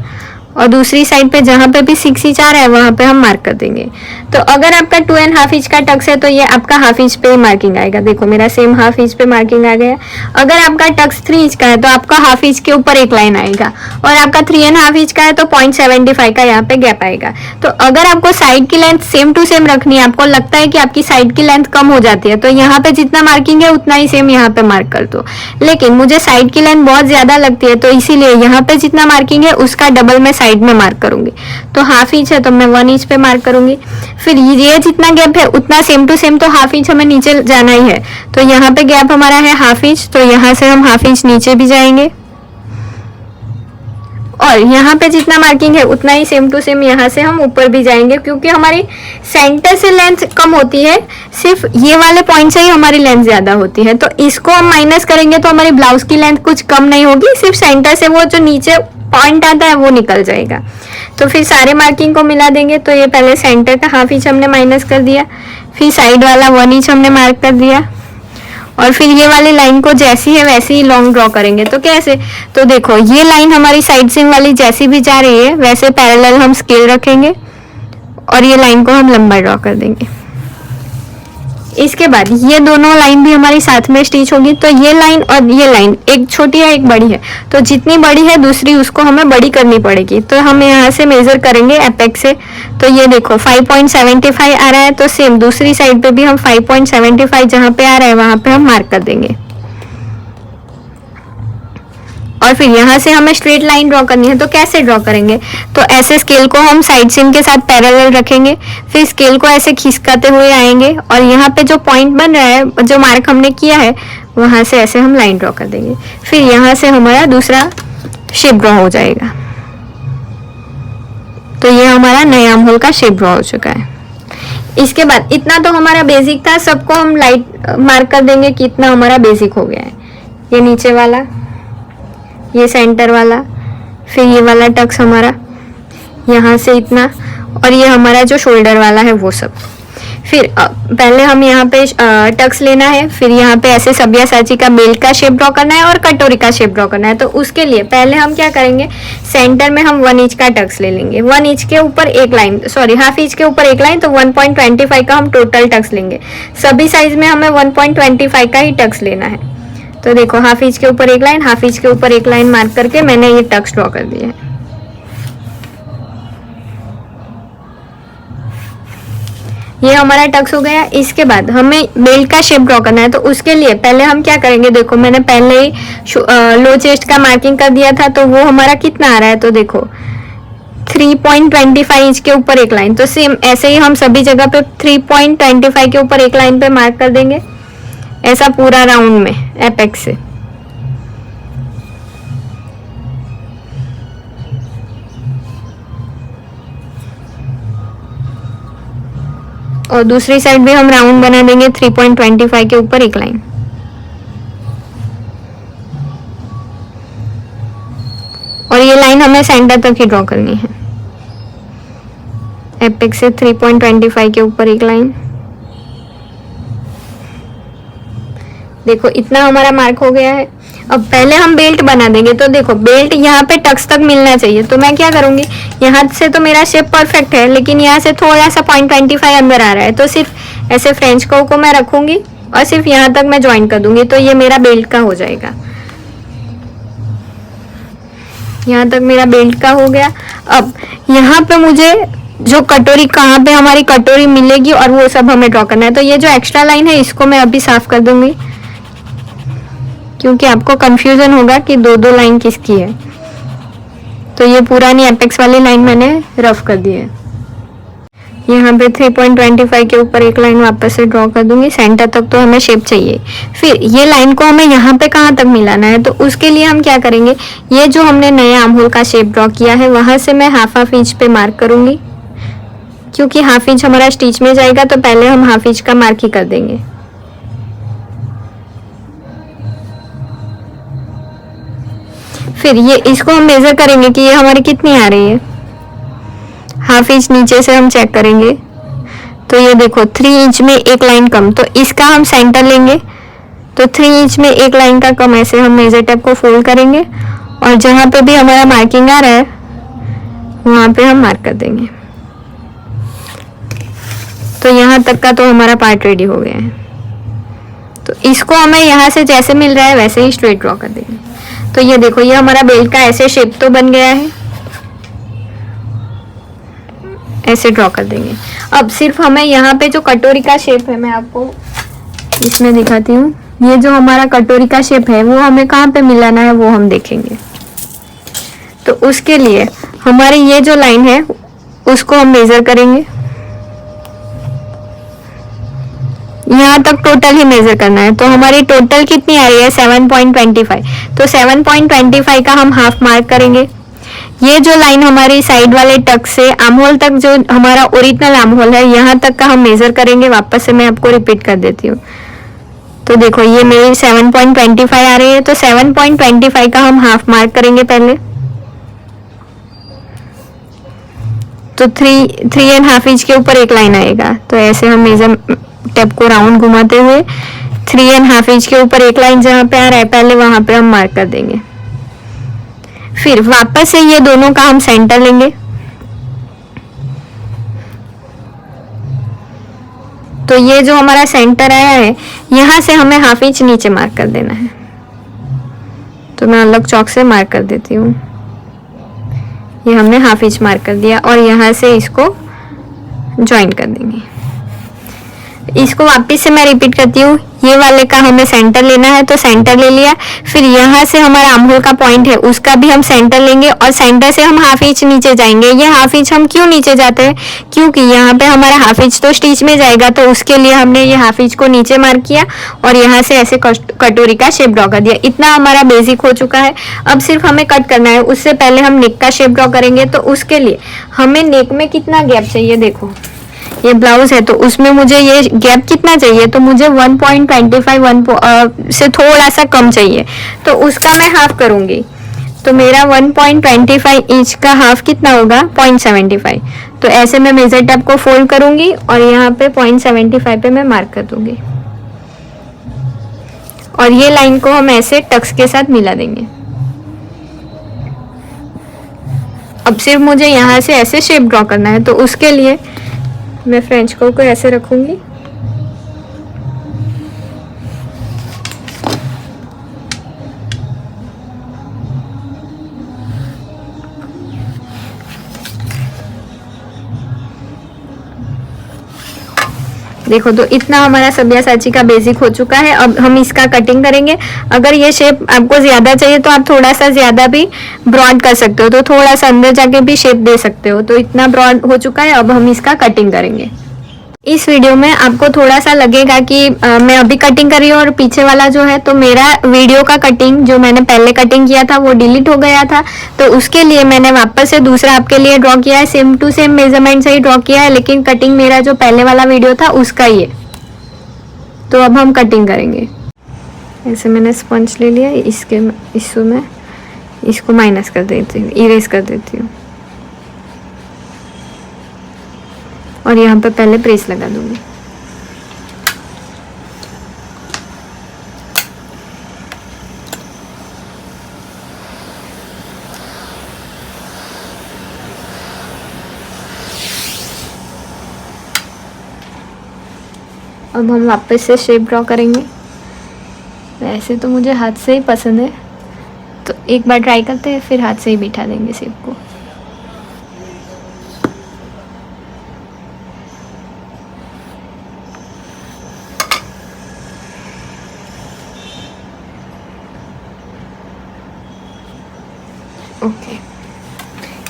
और दूसरी साइड पे जहाँ पे भी 6 इंच आ रहा है वहाँ पे हम मार्क कर देंगे। तो अगर आपका 2.5 इंच का टक्स है तो ये आपका हाफ इंच पे मार्किंग आएगा। देखो मेरा सेम हाफ इंच पे मार्किंग आ गया। अगर आपका टक्स 3 इंच का है तो आपका हाफ इंच के ऊपर एक लाइन आएगा, और आपका 3.5 इंच का है तो 0.75 का यहाँ पे गैप आएगा। तो अगर आपको साइड की लेंथ सेम टू सेम रखनी है, आपको लगता है कि आपकी साइड की लेंथ कम हो जाती है, तो यहाँ पे जितना मार्किंग है उतना ही सेम यहाँ पे मार्क कर दो। लेकिन मुझे साइड की लेंथ बहुत ज्यादा लगती है, तो इसीलिए यहाँ पे जितना मार्किंग है उसका डबल मैं साइड में मार्क करूंगी। तो हाफ इंच है तो मैं 1 इंच पे मार्क करूंगी। फिर ये जितना गैप है उतना सेम टू सेम, तो हाफ इंच हमें नीचे जाना ही है। तो यहाँ पे गैप हमारा है हाफ इंच, तो यहाँ से हम हाफ इंच नीचे भी जाएंगे, और यहाँ पे जितना मार्किंग है उतना ही सेम टू सेम यहाँ से हम ऊपर भी जाएंगे, क्योंकि हमारी सेंटर से लेंथ कम होती है, सिर्फ ये वाले पॉइंट से ही हमारी लेंथ ज्यादा होती है। तो इसको हम माइनस करेंगे तो हमारी ब्लाउज की लेंथ कुछ कम नहीं होगी, सिर्फ सेंटर से वो जो नीचे पॉइंट आता है वो निकल जाएगा। तो फिर सारे मार्किंग को मिला देंगे। तो ये पहले सेंटर का हाफ इंच हमने माइनस कर दिया, फिर साइड वाला 1 इंच हमने मार्क कर दिया, और फिर ये वाली लाइन को जैसी है वैसे ही लॉन्ग ड्रॉ करेंगे। तो कैसे, तो देखो ये लाइन हमारी साइड सीम वाली जैसी भी जा रही है वैसे पैरेलल हम स्केल रखेंगे, और ये लाइन को हम लंबा ड्रॉ कर देंगे। इसके बाद ये दोनों लाइन भी हमारी साथ में स्टिच होगी। तो ये लाइन और ये लाइन एक छोटी है एक बड़ी है, तो जितनी बड़ी है दूसरी उसको हमें बड़ी करनी पड़ेगी। तो हम यहाँ से मेजर करेंगे एपेक्स से। तो ये देखो 5.75 आ रहा है, तो सेम दूसरी साइड पे भी हम 5.75 जहाँ पे आ रहा है वहां पे हम मार्क कर देंगे, और फिर यहाँ से हमें स्ट्रेट लाइन ड्रॉ करनी है। तो कैसे ड्रॉ करेंगे, तो ऐसे स्केल को हम साइड सीम के साथ पैरेलल रखेंगे, फिर स्केल को ऐसे खिसकाते हुए आएंगे, और यहाँ पे जो पॉइंट बन रहा है, जो मार्क हमने किया है, वहां से ऐसे हम लाइन ड्रॉ कर देंगे। फिर यहाँ से हमारा दूसरा शेप ड्रॉ हो जाएगा। तो ये हमारा नया आर्म होल का शेप ड्रॉ हो चुका है। इसके बाद इतना तो हमारा बेसिक था, सबको हम लाइट मार्क कर देंगे कि इतना हमारा बेसिक हो गया है। ये नीचे वाला, ये सेंटर वाला, फिर ये वाला टक्स हमारा यहाँ से इतना, और ये हमारा जो शोल्डर वाला है वो सब। फिर पहले हम यहाँ पे टक्स लेना है, फिर यहाँ पे ऐसे सब्यासाची का बेल्ट का शेप ड्रॉ करना है और कटोरी का शेप ड्रॉ करना है। तो उसके लिए पहले हम क्या करेंगे, सेंटर में हम 1 इंच का टक्स ले लेंगे, 1 इंच के ऊपर एक लाइन, सॉरी हाफ इंच के ऊपर एक लाइन, तो 1.25 का हम टोटल टक्स लेंगे। सभी साइज में हमें 1.25 का ही टक्स लेना है। तो देखो हाफ इंच के ऊपर एक लाइन, हाफ इंच के ऊपर एक लाइन मार्क करके मैंने ये टक्स ड्रॉ कर दिया है। ये हमारा टक्स हो गया। इसके बाद हमें बेल्ट का शेप ड्रॉ करना है। तो उसके लिए पहले हम क्या करेंगे, देखो मैंने पहले ही लो चेस्ट का मार्किंग कर दिया था, तो वो हमारा कितना आ रहा है, तो देखो 3.25 इंच के ऊपर एक लाइन। तो सेम ऐसे ही हम सभी जगह पे 3.25 के ऊपर एक लाइन पे मार्क कर देंगे, ऐसा पूरा राउंड में एपेक्स से। और दूसरी साइड भी हम राउंड बना देंगे 3.25 के ऊपर एक लाइन। और ये लाइन हमें सेंटर तक ही ड्रॉ करनी है, एपेक्स से 3.25 के ऊपर एक लाइन। देखो इतना हमारा मार्क हो गया है। अब पहले हम बेल्ट बना देंगे। तो देखो बेल्ट यहाँ पे टक्स तक मिलना चाहिए, तो मैं क्या करूँगी, यहाँ से तो मेरा शेप परफेक्ट है, लेकिन यहाँ से थोड़ा सा 0.25 अंदर आ रहा है, तो सिर्फ ऐसे फ्रेंच कर्व को मैं रखूँगी और सिर्फ यहाँ तक मैं ज्वाइन कर दूँगी, तो ये मेरा बेल्ट का हो जाएगा। यहाँ तक मेरा बेल्ट का हो गया। अब यहाँ पे मुझे जो कटोरी, कहाँ पे हमारी कटोरी मिलेगी और वो सब हमें ड्रॉ करना है। तो ये जो एक्स्ट्रा लाइन है इसको मैं अभी साफ कर दूंगी, क्योंकि आपको कंफ्यूजन होगा कि दो दो लाइन किसकी है। तो ये पुरानी एपेक्स वाली लाइन मैंने रफ कर दी है। यहाँ पे 3.25 के ऊपर एक लाइन वापस से ड्रॉ कर दूंगी, सेंटर तक तो हमें शेप चाहिए। फिर ये लाइन को हमें यहाँ पे कहाँ तक मिलाना है, तो उसके लिए हम क्या करेंगे, ये जो हमने नया आर्म होल का शेप ड्रॉ किया है वहां से मैं हाफ इंच पे मार्क करूंगी, क्योंकि हाफ इंच हमारा स्टिच में जाएगा, तो पहले हम हाफ इंच का मार्क ही कर देंगे। फिर ये इसको हम मेजर करेंगे कि ये हमारी कितनी आ रही है। हाफ इंच नीचे से हम चेक करेंगे, तो ये देखो 3 इंच में एक लाइन कम, तो इसका हम सेंटर लेंगे। तो 3 इंच में एक लाइन का कम, ऐसे हम मेजर टेप को फोल्ड करेंगे और जहाँ पे भी हमारा मार्किंग आ रहा है वहाँ पे हम मार्क कर देंगे। तो यहाँ तक का तो हमारा पार्ट रेडी हो गया है। तो इसको हमें यहाँ से जैसे मिल रहा है वैसे ही स्ट्रेट ड्रॉ कर देंगे। तो ये देखो ये हमारा बेल्ट का ऐसे शेप तो बन गया है, ऐसे ड्रॉ कर देंगे। अब सिर्फ हमें यहाँ पे जो कटोरी का शेप है, मैं आपको इसमें दिखाती हूँ, ये जो हमारा कटोरी का शेप है वो हमें कहाँ पे मिलाना है वो हम देखेंगे। तो उसके लिए हमारी ये जो लाइन है उसको हम मेजर करेंगे, यहाँ तक टोटल ही मेजर करना है। तो हमारी टोटल कितनी आ रही है 7.25, तो 7.25 का हम हाफ मार्क करेंगे। ये जो लाइन हमारी साइड वाले टक से आर्म होल तक, जो हमारा ओरिजिनल आर्म होल है, यहाँ तक का हम मेजर करेंगे। वापस से मैं आपको रिपीट कर देती हूँ। तो देखो ये मेरी 7.25 आ रही है, तो 7.25 का हम हाफ मार्क करेंगे पहले। तो 3.5 इंच के ऊपर एक लाइन आएगा, तो ऐसे हम मेजर टेप को राउंड घुमाते हुए 3.5 इंच के ऊपर एक लाइन जहाँ पे आ रहा है पहले वहां पे हम मार्क कर देंगे। फिर वापस से ये दोनों का हम सेंटर लेंगे। तो ये जो हमारा सेंटर आया है यहाँ से हमें हाफ इंच नीचे मार्क कर देना है। तो मैं अलग चौक से मार्क कर देती हूँ। ये हमने हाफ इंच मार्क कर दिया और यहाँ से इसको ज्वाइन कर देंगे। इसको वापस से मैं रिपीट करती हूँ, ये वाले का हमें सेंटर लेना है, तो सेंटर ले लिया। फिर यहाँ से हमारा आर्म होल का पॉइंट है उसका भी हम सेंटर लेंगे और सेंटर से हम हाफ इंच नीचे जाएंगे। ये हाफ इंच हम क्यों नीचे जाते हैं, क्योंकि यहाँ पे हमारा हाफ इंच तो स्टिच में जाएगा, तो उसके लिए हमने ये हाफ इंच को नीचे मार्क किया और यहाँ से ऐसे कटोरी का शेप ड्रॉ कर दिया। इतना हमारा बेसिक हो चुका है। अब सिर्फ हमें कट करना है। उससे पहले हम नेक का शेप ड्रॉ करेंगे, तो उसके लिए हमें नेक में कितना गैप चाहिए, देखो ये ब्लाउज है तो उसमें मुझे ये गैप कितना चाहिए, तो मुझे 1.25 से थोड़ा सा कम चाहिए, तो उसका मैं हाफ करूंगी। तो मेरा 1.25 इंच का हाफ कितना होगा 0.75। तो ऐसे मैं मेजर टेप को फोल्ड करूंगी और यहाँ पे 0.75 पे मैं मार्क कर दूंगी और ये लाइन को हम ऐसे टक्स के साथ मिला देंगे। अब सिर्फ मुझे यहाँ से ऐसे शेप ड्रॉ करना है, तो उसके लिए मैं फ्रेंच कर्व को ऐसे रखूंगी देखो। तो इतना हमारा सब्यासाची का बेसिक हो चुका है। अब हम इसका कटिंग करेंगे। अगर ये शेप आपको ज्यादा चाहिए तो आप थोड़ा सा ज्यादा भी ब्रॉड कर सकते हो, तो थोड़ा सा अंदर जाके भी शेप दे सकते हो। तो इतना ब्रॉड हो चुका है। अब हम इसका कटिंग करेंगे। इस वीडियो में आपको थोड़ा सा लगेगा कि मैं अभी कटिंग कर रही हूँ और पीछे वाला जो है, तो मेरा वीडियो का कटिंग जो मैंने पहले कटिंग किया था वो डिलीट हो गया था, तो उसके लिए मैंने वापस से दूसरा आपके लिए ड्रॉ किया है। सेम टू सेम मेजरमेंट से ही ड्रॉ किया है, लेकिन कटिंग मेरा जो पहले वाला वीडियो था उसका ही है। तो अब हम कटिंग करेंगे। ऐसे मैंने स्पंज ले लिया, इसमें इसको माइनस कर देती हूँ, इरेज कर देती हूँ और यहाँ पे पहले प्रेस लगा दूंगी। अब हम वापस से शेप ड्रॉ करेंगे। वैसे तो मुझे हाथ से ही पसंद है, तो एक बार ट्राई करते हैं, फिर हाथ से ही बिठा देंगे शेप को। ओके,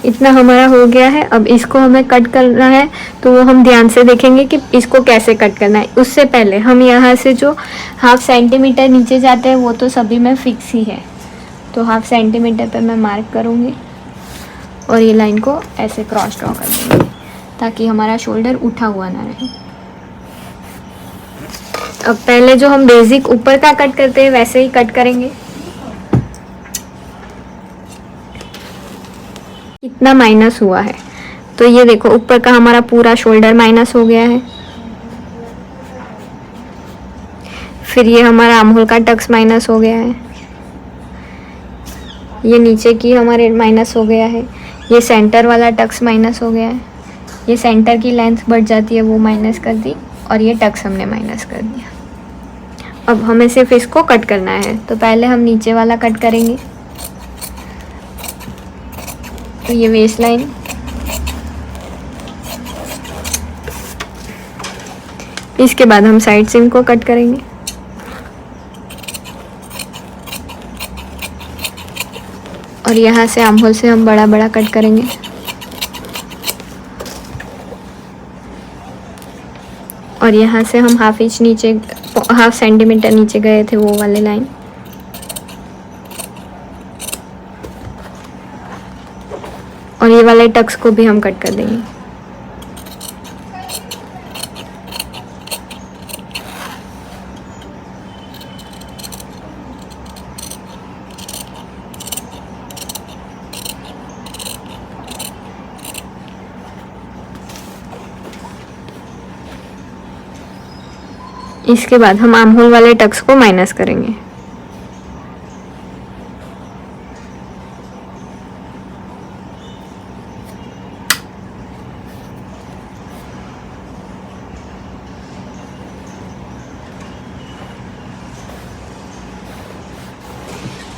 इतना हमारा हो गया है। अब इसको हमें कट करना है, तो वो हम ध्यान से देखेंगे कि इसको कैसे कट करना है। उससे पहले हम यहाँ से जो 1/2 सेंटीमीटर नीचे जाते हैं वो तो सभी में फिक्स ही है, तो 1/2 सेंटीमीटर पे मैं मार्क करूँगी और ये लाइन को ऐसे क्रॉस ड्रॉ कर देंगे ताकि हमारा शोल्डर उठा हुआ ना रहे। अब पहले जो हम बेसिक ऊपर का कट करते हैं वैसे ही कट करेंगे। कितना माइनस हुआ है, तो ये देखो ऊपर का हमारा पूरा शोल्डर माइनस हो गया है। फिर ये हमारा आर्म होल का टक्स माइनस हो गया है, ये नीचे की हमारे माइनस हो गया है, ये सेंटर वाला टक्स माइनस हो गया है, ये सेंटर की लेंथ बढ़ जाती है वो माइनस कर दी, और ये टक्स हमने माइनस कर दिया। अब हमें सिर्फ इसको कट करना है, तो पहले हम नीचे वाला कट करेंगे। तो ये वेस्ट लाइन, इसके बाद हम साइड सीम को कट करेंगे। और यहाँ से आर्म होल से हम बड़ा बड़ा कट करेंगे। और यहाँ से हम 1/2 इंच नीचे, 1/2 सेंटीमीटर नीचे गए थे वो वाले लाइन, और ये वाले टक्स को भी हम कट कर देंगे। इसके बाद हम आर्म होल वाले टक्स को माइनस करेंगे।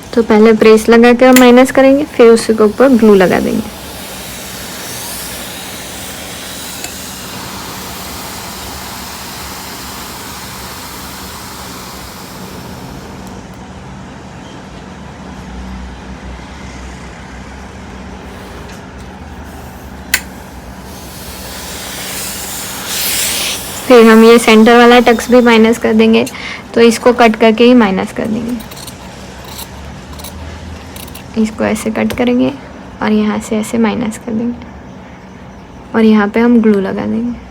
तो पहले प्रेस लगा के हम माइनस करेंगे, फिर उसके ऊपर ग्लू लगा देंगे। फिर हम ये सेंटर वाला टक्स भी माइनस कर देंगे, तो इसको कट करके ही माइनस कर देंगे। इसको ऐसे कट करेंगे और यहाँ से ऐसे माइनस कर देंगे, और यहाँ पे हम ग्लू लगा देंगे।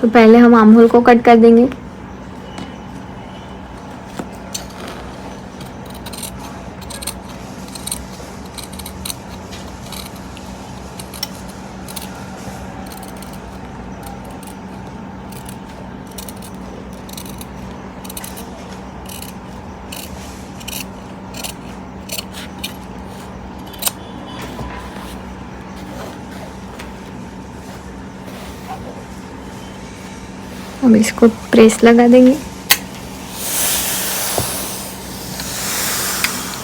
तो पहले हम आर्म होल को कट कर देंगे। अब इसको प्रेस लगा देंगे।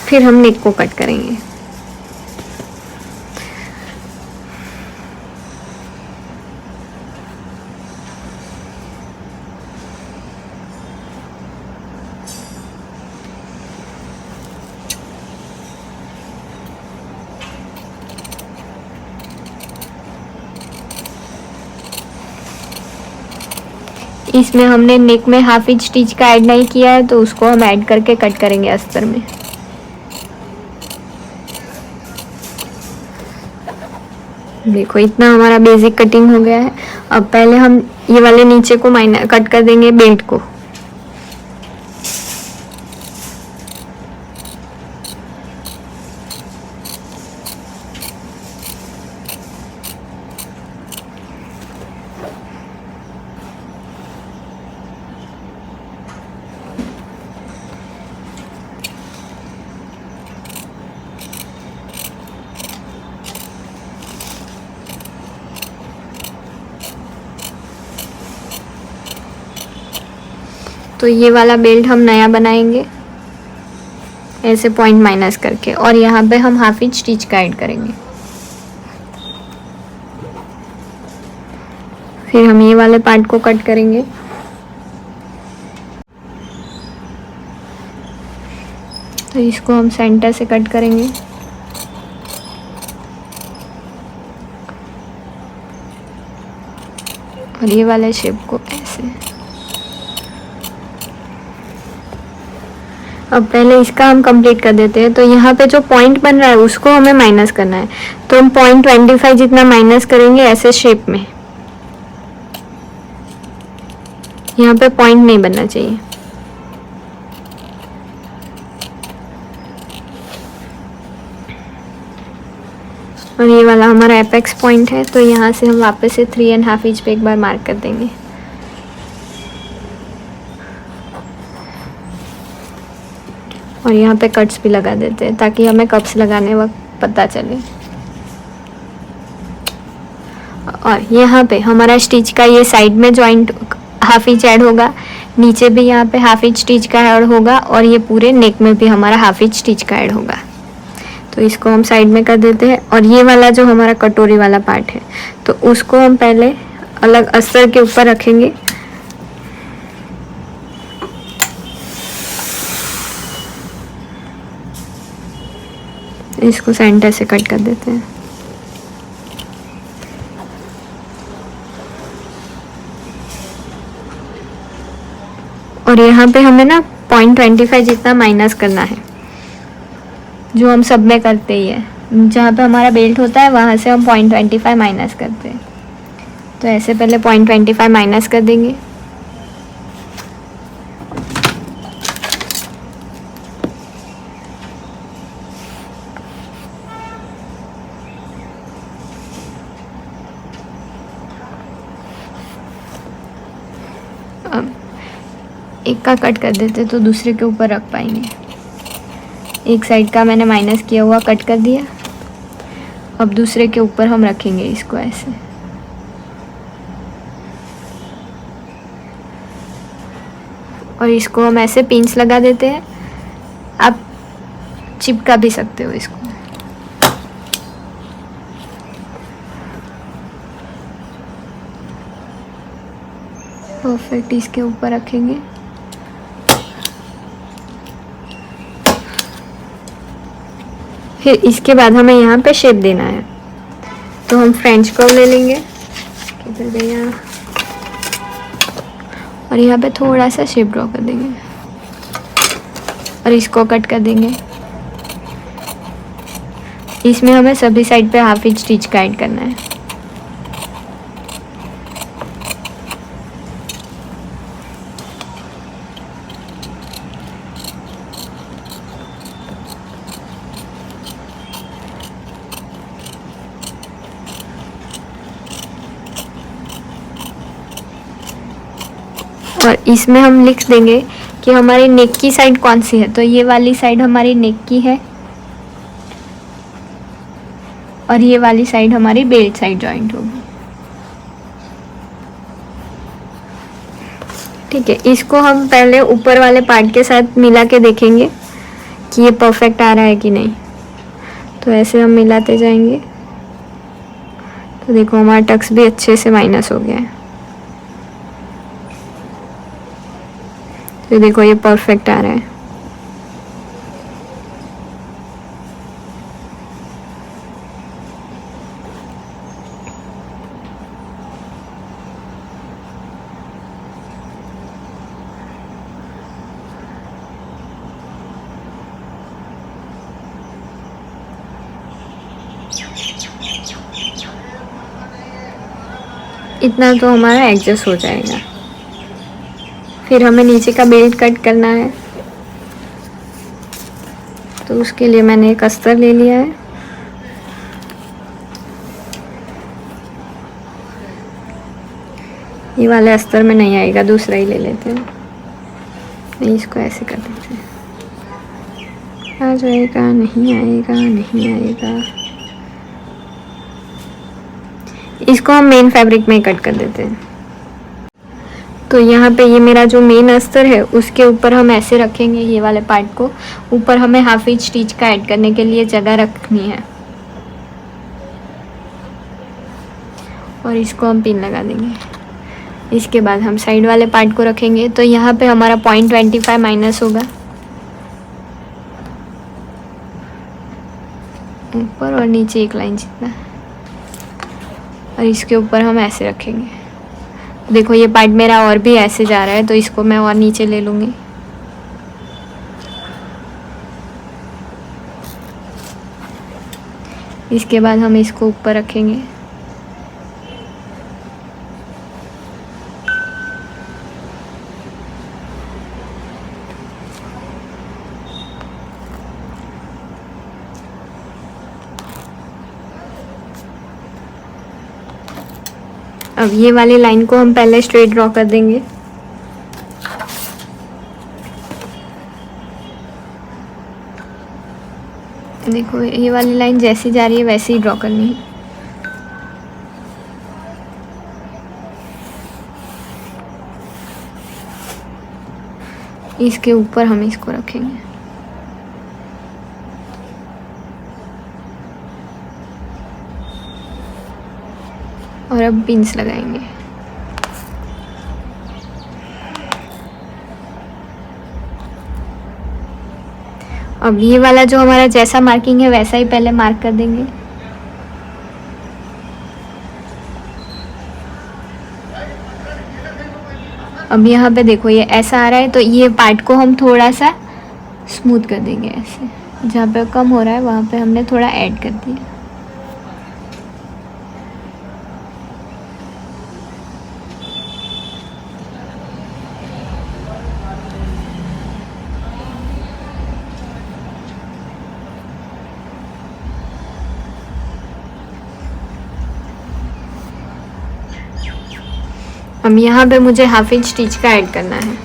फिर हम नेक को कट करेंगे। इसमें हमने नेक में 1/2 इंच स्टिच का ऐड नहीं किया है, तो उसको हम ऐड करके कट करेंगे अस्तर में। देखो इतना हमारा बेसिक कटिंग हो गया है। अब पहले हम ये वाले नीचे को कट कर देंगे, बेल्ट को। तो ये वाला बेल्ट हम नया बनाएंगे ऐसे पॉइंट माइनस करके, और यहाँ पे हम हाफ इंच स्टिच का ऐड करेंगे। फिर हम ये वाले पार्ट को कट करेंगे। तो इसको हम सेंटर से कट करेंगे। और ये वाले शेप को ऐसे। अब पहले इसका हम कंप्लीट कर देते हैं। तो यहाँ पे जो पॉइंट बन रहा है उसको हमें माइनस करना है। तो हम 0.25 जितना माइनस करेंगे ऐसे शेप में। यहाँ पे पॉइंट नहीं बनना चाहिए। और ये वाला हमारा एपेक्स पॉइंट है, तो यहाँ से हम वापस से 3.5 इंच पे एक बार मार्क कर देंगे। और यहाँ पे कट्स भी लगा देते हैं ताकि हमें कप्स लगाने वक्त पता चले। और यहाँ पे हमारा स्टिच का ये साइड में जॉइंट हाफ इंच ऐड होगा, नीचे भी यहाँ पे हाफ इंच स्टिच का ऐड होगा, और ये पूरे नेक में भी हमारा हाफ इंच स्टिच का ऐड होगा। तो इसको हम साइड में कर देते हैं। और ये वाला जो हमारा कटोरी वाला पार्ट है तो उसको हम पहले अलग अस्तर के ऊपर रखेंगे। इसको सेंटर से कट कर देते हैं। और यहाँ पे हमें ना 0.25 जितना माइनस करना है, जो हम सब में करते ही है। जहाँ पे हमारा बेल्ट होता है वहाँ से हम 0.25 माइनस करते हैं। तो ऐसे पहले 0.25 माइनस कर देंगे। अब एक का कट कर देते तो दूसरे के ऊपर रख पाएंगे। एक साइड का मैंने माइनस किया हुआ कट कर दिया। अब दूसरे के ऊपर हम रखेंगे इसको ऐसे। और इसको हम ऐसे पिंस लगा देते हैं। आप चिपका भी सकते हो इसको। परफेक्ट इसके ऊपर रखेंगे। फिर इसके बाद हमें यहाँ पे शेप देना है, तो हम फ्रेंच कर्व ले लेंगे। किधर गया? और यहाँ पे थोड़ा सा शेप ड्रॉ कर देंगे और इसको कट कर देंगे। इसमें हमें सभी साइड पे हाफ इंच स्टिच का ऐड करना है। और इसमें हम लिख देंगे कि हमारी नेक की साइड कौन सी है। तो ये वाली साइड हमारी नेक की है और ये वाली साइड हमारी बेल्ट साइड जॉइंट होगी। ठीक है, इसको हम पहले ऊपर वाले पार्ट के साथ मिला के देखेंगे कि ये परफेक्ट आ रहा है कि नहीं। तो ऐसे हम मिलाते जाएंगे। तो देखो हमारा टक्स भी अच्छे से माइनस हो गया है। तो देखो ये परफेक्ट आ रहा है। इतना तो हमारा एडजस्ट हो जाएगा। फिर हमें नीचे का बेल्ट कट करना है, तो उसके लिए मैंने एक अस्तर ले लिया है। ये वाले अस्तर में नहीं आएगा, दूसरा ही ले लेते हैं। नहीं, इसको ऐसे कर देते हैं। आ जाएगा, नहीं आएगा, नहीं आएगा। इसको हम मेन फैब्रिक में कट कर देते हैं। तो यहाँ पे ये मेरा जो मेन अस्तर है उसके ऊपर हम ऐसे रखेंगे ये वाले पार्ट को। ऊपर हमें हाफ इंच स्टिच का ऐड करने के लिए जगह रखनी है और इसको हम पिन लगा देंगे। इसके बाद हम साइड वाले पार्ट को रखेंगे। तो यहाँ पे हमारा 0.25 माइनस होगा ऊपर और नीचे 1 लाइन जितना, और इसके ऊपर हम ऐसे रखेंगे। देखो ये पार्ट मेरा और भी ऐसे जा रहा है, तो इसको मैं और नीचे ले लूँगी। इसके बाद हम इसको ऊपर रखेंगे। अब ये वाली लाइन को हम पहले स्ट्रेट ड्रॉ कर देंगे। देखो ये वाली लाइन जैसी जा रही है वैसे ही ड्रॉ करनी है। इसके ऊपर हम इसको रखेंगे और अब पिन्स लगाएंगे। अब ये वाला जो हमारा जैसा मार्किंग है वैसा ही पहले मार्क कर देंगे। अब यहाँ पे देखो ये ऐसा आ रहा है, तो ये पार्ट को हम थोड़ा सा स्मूथ कर देंगे ऐसे। जहाँ पे कम हो रहा है वहाँ पे हमने थोड़ा ऐड कर दिया। अब यहाँ पे मुझे हाफ इंच स्टिच का ऐड करना है।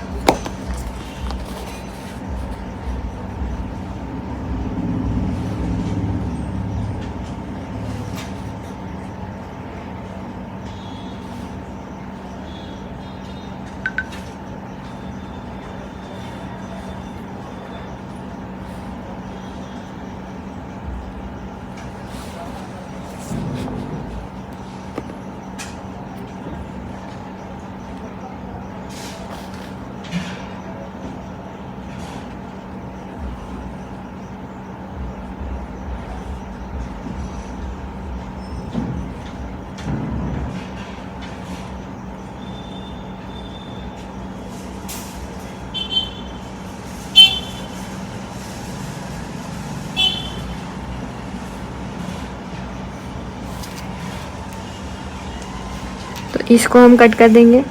तो इसको हम कट कर देंगे।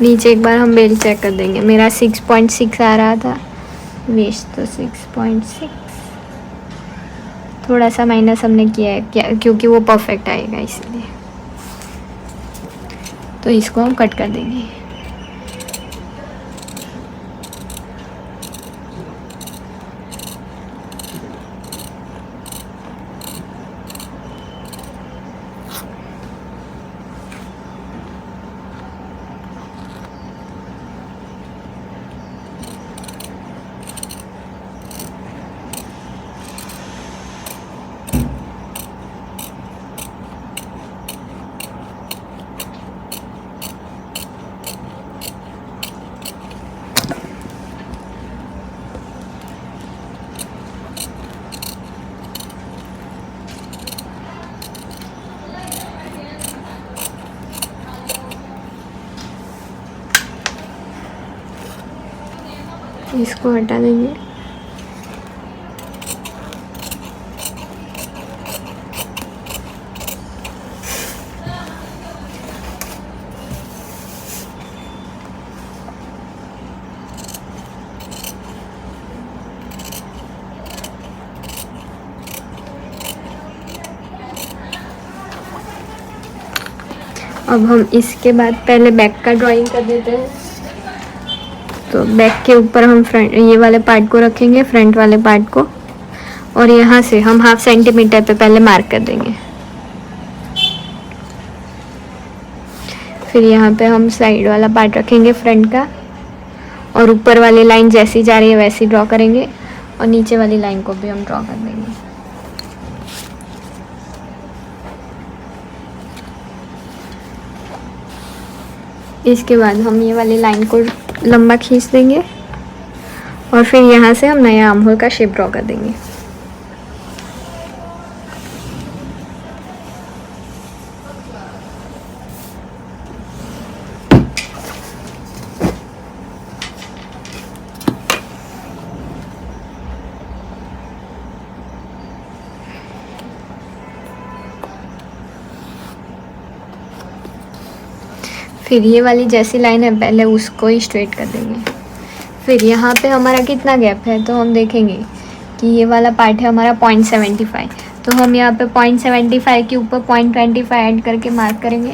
नीचे एक बार हम बेल्ट चेक कर देंगे। मेरा 6.6 आ रहा था वेस्ट, तो 6.6 थोड़ा सा माइनस हमने किया है क्या, क्योंकि वो परफेक्ट आएगा इसलिए। तो इसको हम कट कर देंगे। इसको हटा देंगे। अब हम इसके बाद पहले बैक का ड्राइंग कर देते हैं। तो बैक के ऊपर हम फ्रंट ये वाले पार्ट को रखेंगे, फ्रंट वाले पार्ट को, और यहाँ से हम 1/2 सेंटीमीटर पे पहले मार्क कर देंगे। फिर यहाँ पे हम साइड वाला पार्ट रखेंगे फ्रंट का, और ऊपर वाली लाइन जैसी जा रही है वैसी ड्रॉ करेंगे, और नीचे वाली लाइन को भी हम ड्रॉ कर देंगे। इसके बाद हम ये वाली लाइन को लंबा खींच देंगे और फिर यहाँ से हम नया आर्म होल का शेप ड्रॉ कर देंगे। फिर ये वाली जैसी लाइन है पहले उसको ही स्ट्रेट कर देंगे। फिर यहाँ पे हमारा कितना गैप है तो हम देखेंगे कि ये वाला पार्ट है हमारा 0.75, तो हम यहाँ पे 0.75 के ऊपर 0.25 ऐड करके मार्क करेंगे,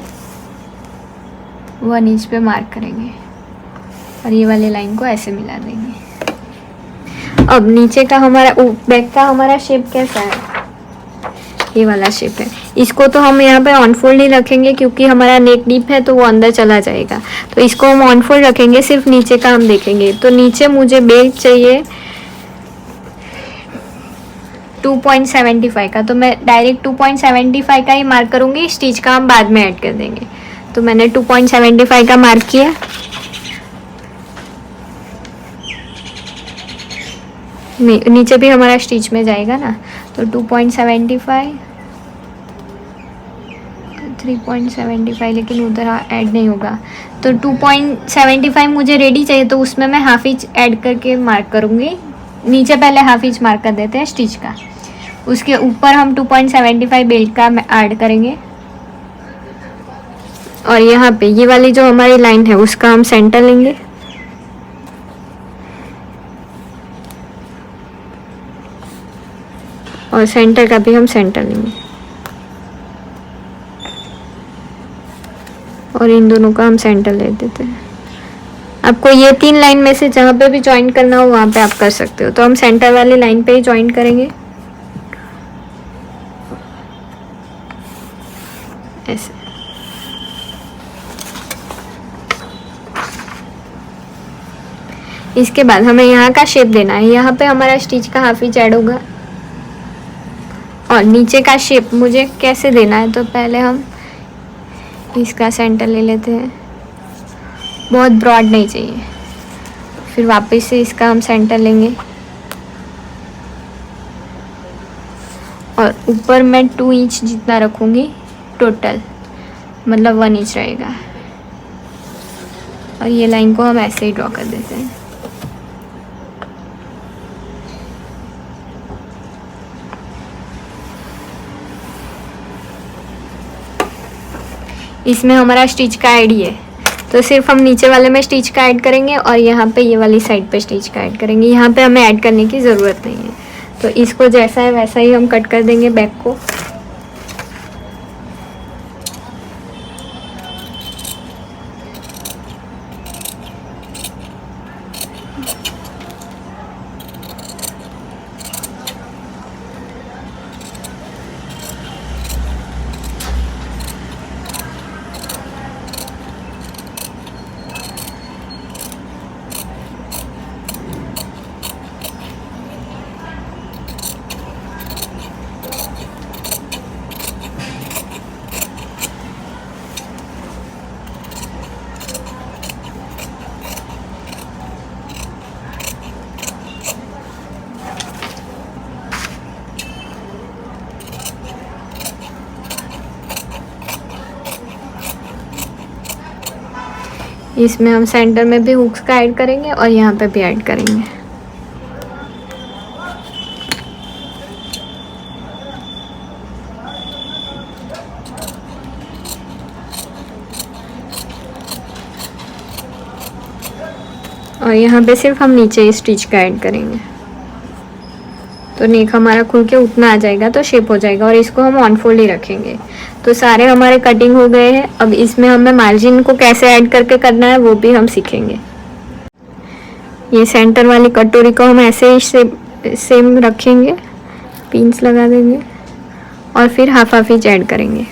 1 इंच पे मार्क करेंगे और ये वाली लाइन को ऐसे मिला देंगे। अब नीचे का हमारा बैक का हमारा शेप कैसा है, ये वाला शेप है। इसको तो हम यहाँ पे ऑन फोल्ड ही रखेंगे क्योंकि हमारा नेक डीप है तो वो अंदर चला जाएगा, तो इसको हम ऑन फोल्ड रखेंगे, सिर्फ नीचे का हम देखेंगे। तो नीचे मुझे बेल्ट चाहिए 2.75 का, तो मैं डायरेक्ट 2.75 का ही मार्क करूँगी, स्टिच का हम बाद में ऐड कर देंगे। तो मैंने 2.75 का मार्क किया। नीचे भी हमारा स्टिच में जाएगा ना, तो 2.75, 3.75, लेकिन उधर ऐड नहीं होगा, तो 2.75 मुझे रेडी चाहिए, तो उसमें मैं हाफ इंच ऐड करके मार्क करूँगी। नीचे पहले हाफ इंच मार्क कर देते हैं स्टिच का, उसके ऊपर हम 2.75 बेल्ट का ऐड करेंगे। और यहाँ पे ये वाली जो हमारी लाइन है उसका हम सेंटर लेंगे और सेंटर का भी हम सेंटर लेंगे और इन दोनों का हम सेंटर ले देते हैं। आपको ये 3 लाइन में से जहाँ पे भी ज्वाइन करना हो वहाँ पे आप कर सकते हो। तो हम सेंटर वाली लाइन पे ही ज्वाइन करेंगे ऐसे। इसके बाद हमें यहाँ का शेप देना है। यहाँ पे हमारा स्टिच का हाफ इंच ऐड होगा और नीचे का शेप मुझे कैसे देना है, तो पहले हम इसका सेंटर ले लेते हैं, बहुत ब्रॉड नहीं चाहिए। फिर वापस से इसका हम सेंटर लेंगे और ऊपर मैं 2 इंच जितना रखूँगी टोटल, मतलब 1 इंच रहेगा। और ये लाइन को हम ऐसे ही ड्रॉ कर देते हैं। इसमें हमारा स्टिच का ऐड ही है, तो सिर्फ हम नीचे वाले में स्टिच का ऐड करेंगे और यहाँ पे ये वाली साइड पे स्टिच का ऐड करेंगे। यहाँ पे हमें ऐड करने की ज़रूरत नहीं है, तो इसको जैसा है वैसा ही हम कट कर देंगे बैक को। इसमें हम सेंटर में भी हुक्स का ऐड करेंगे और यहाँ पे भी ऐड करेंगे। और यहाँ पे सिर्फ हम नीचे स्टिच का ऐड करेंगे, तो नेक हमारा खुल के उतना आ जाएगा तो शेप हो जाएगा। और इसको हम ऑन फोल्ड ही रखेंगे। तो सारे हमारे कटिंग हो गए हैं। अब इसमें हमें मार्जिन को कैसे ऐड करके करना है वो भी हम सीखेंगे। ये सेंटर वाली कटोरी को हम ऐसे ही सेम रखेंगे, पिंस लगा देंगे और फिर हाफ इंच ऐड करेंगे।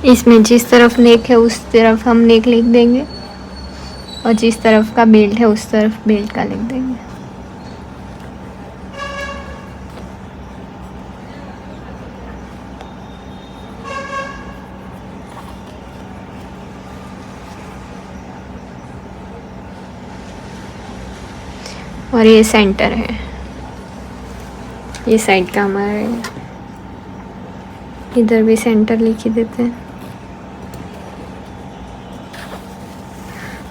इसमें जिस तरफ नेक है उस तरफ हम नेक लिख देंगे और जिस तरफ का बेल्ट है उस तरफ बेल्ट का लिख देंगे। और ये सेंटर है, ये साइड का हमारा है। इधर भी सेंटर लिख ही देते हैं।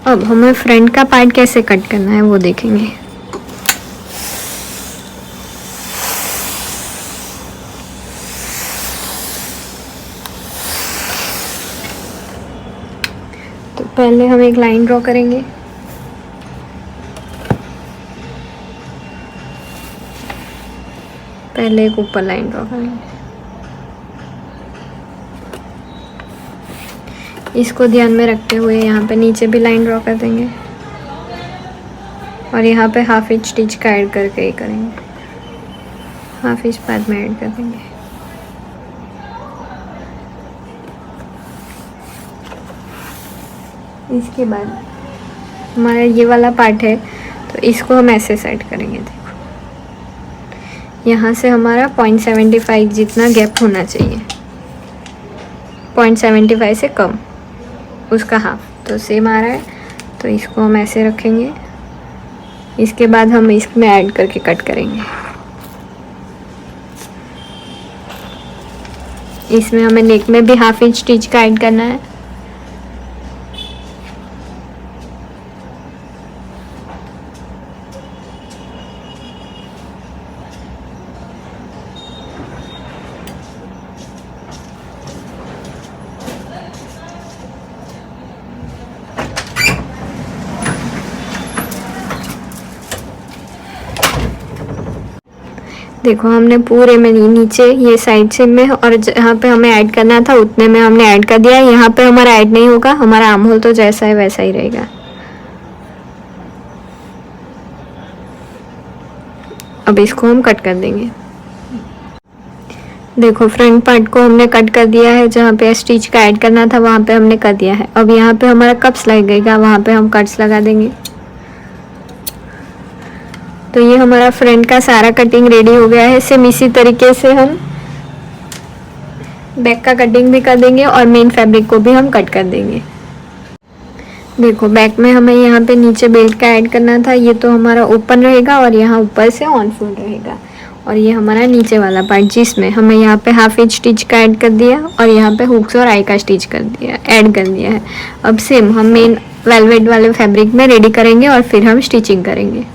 अब हमें फ्रंट का पार्ट कैसे कट करना है वो देखेंगे। तो पहले हम एक लाइन ड्रॉ करेंगे। पहले एक ऊपर लाइन ड्रॉ करेंगे। इसको ध्यान में रखते हुए यहाँ पे नीचे भी लाइन ड्रॉ कर देंगे और यहाँ पे हाफ इंच स्टिच का ऐड करके ही करेंगे। हाफ इंच बाद में ऐड कर देंगे। इसके बाद हमारा ये वाला पार्ट है तो इसको हम ऐसे सेट करेंगे। देखो यहाँ से हमारा 0.75 जितना गैप होना चाहिए, 0.75 से कम, उसका हाफ तो सेम आ रहा है। तो इसको हम ऐसे रखेंगे। इसके बाद हम इसमें ऐड करके कट करेंगे। इसमें हमें नेक में भी हाफ इंच स्टिच का ऐड करना है। देखो हमने पूरे में नीचे ये साइड से में और जहाँ पे हमें ऐड करना था उतने में हमने ऐड कर दिया। यहाँ पे हमारा ऐड नहीं होगा, हमारा आर्म होल तो जैसा है वैसा ही रहेगा। अब इसको हम कट कर देंगे। देखो फ्रंट पार्ट को हमने कट कर दिया है। जहाँ पे स्टिच का ऐड करना था वहाँ पे हमने कर दिया है। अब यहाँ पे हमारा कप्स लगेगा, वहाँ पे हम कट्स लगा देंगे। तो ये हमारा फ्रंट का सारा कटिंग रेडी हो गया है। सेम इसी तरीके से हम बैक का कटिंग भी कर देंगे और मेन फैब्रिक को भी हम कट कर देंगे। देखो बैक में हमें यहाँ पे नीचे बेल्ट का ऐड करना था, ये तो हमारा ओपन रहेगा और यहाँ ऊपर से ऑन फुल रहेगा। और ये हमारा नीचे वाला पार्ट जिसमें हमें यहाँ पे हाफ इंच स्टिच का ऐड कर दिया और यहाँ पे हुक्स और आई का स्टिच कर दिया, ऐड कर दिया है। अब सेम हम मेन वेलवेट वाले फैब्रिक में रेडी करेंगे और फिर हम स्टिचिंग करेंगे।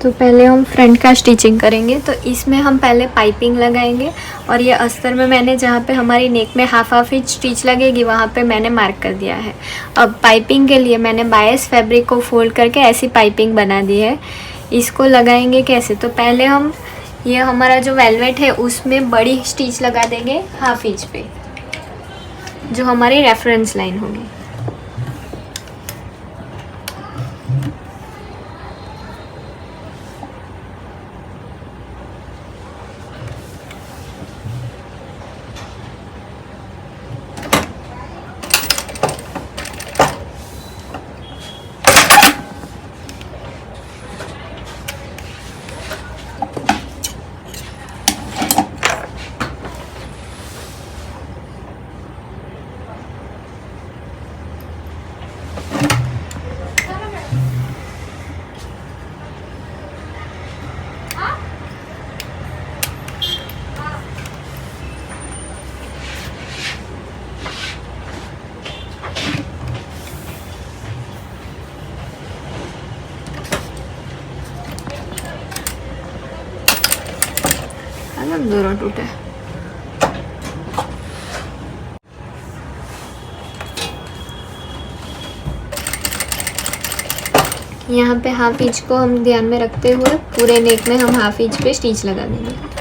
तो पहले हम फ्रंट का स्टिचिंग करेंगे। तो इसमें हम पहले पाइपिंग लगाएंगे और ये अस्तर में मैंने जहाँ पे हमारी नेक में हाफ इंच स्टिच लगेगी वहाँ पे मैंने मार्क कर दिया है। अब पाइपिंग के लिए मैंने बायस फैब्रिक को फोल्ड करके ऐसी पाइपिंग बना दी है। इसको लगाएंगे कैसे, तो पहले हम ये हमारा जो वेलवेट है उसमें बड़ी स्टिच लगा देंगे हाफ इंच पे, जो हमारी रेफरेंस लाइन होगी। दोनों टूटे। यहाँ पे हाफ इंच को हम ध्यान में रखते हुए पूरे नेक में हम हाफ इंच पे स्टिच लगा देंगे।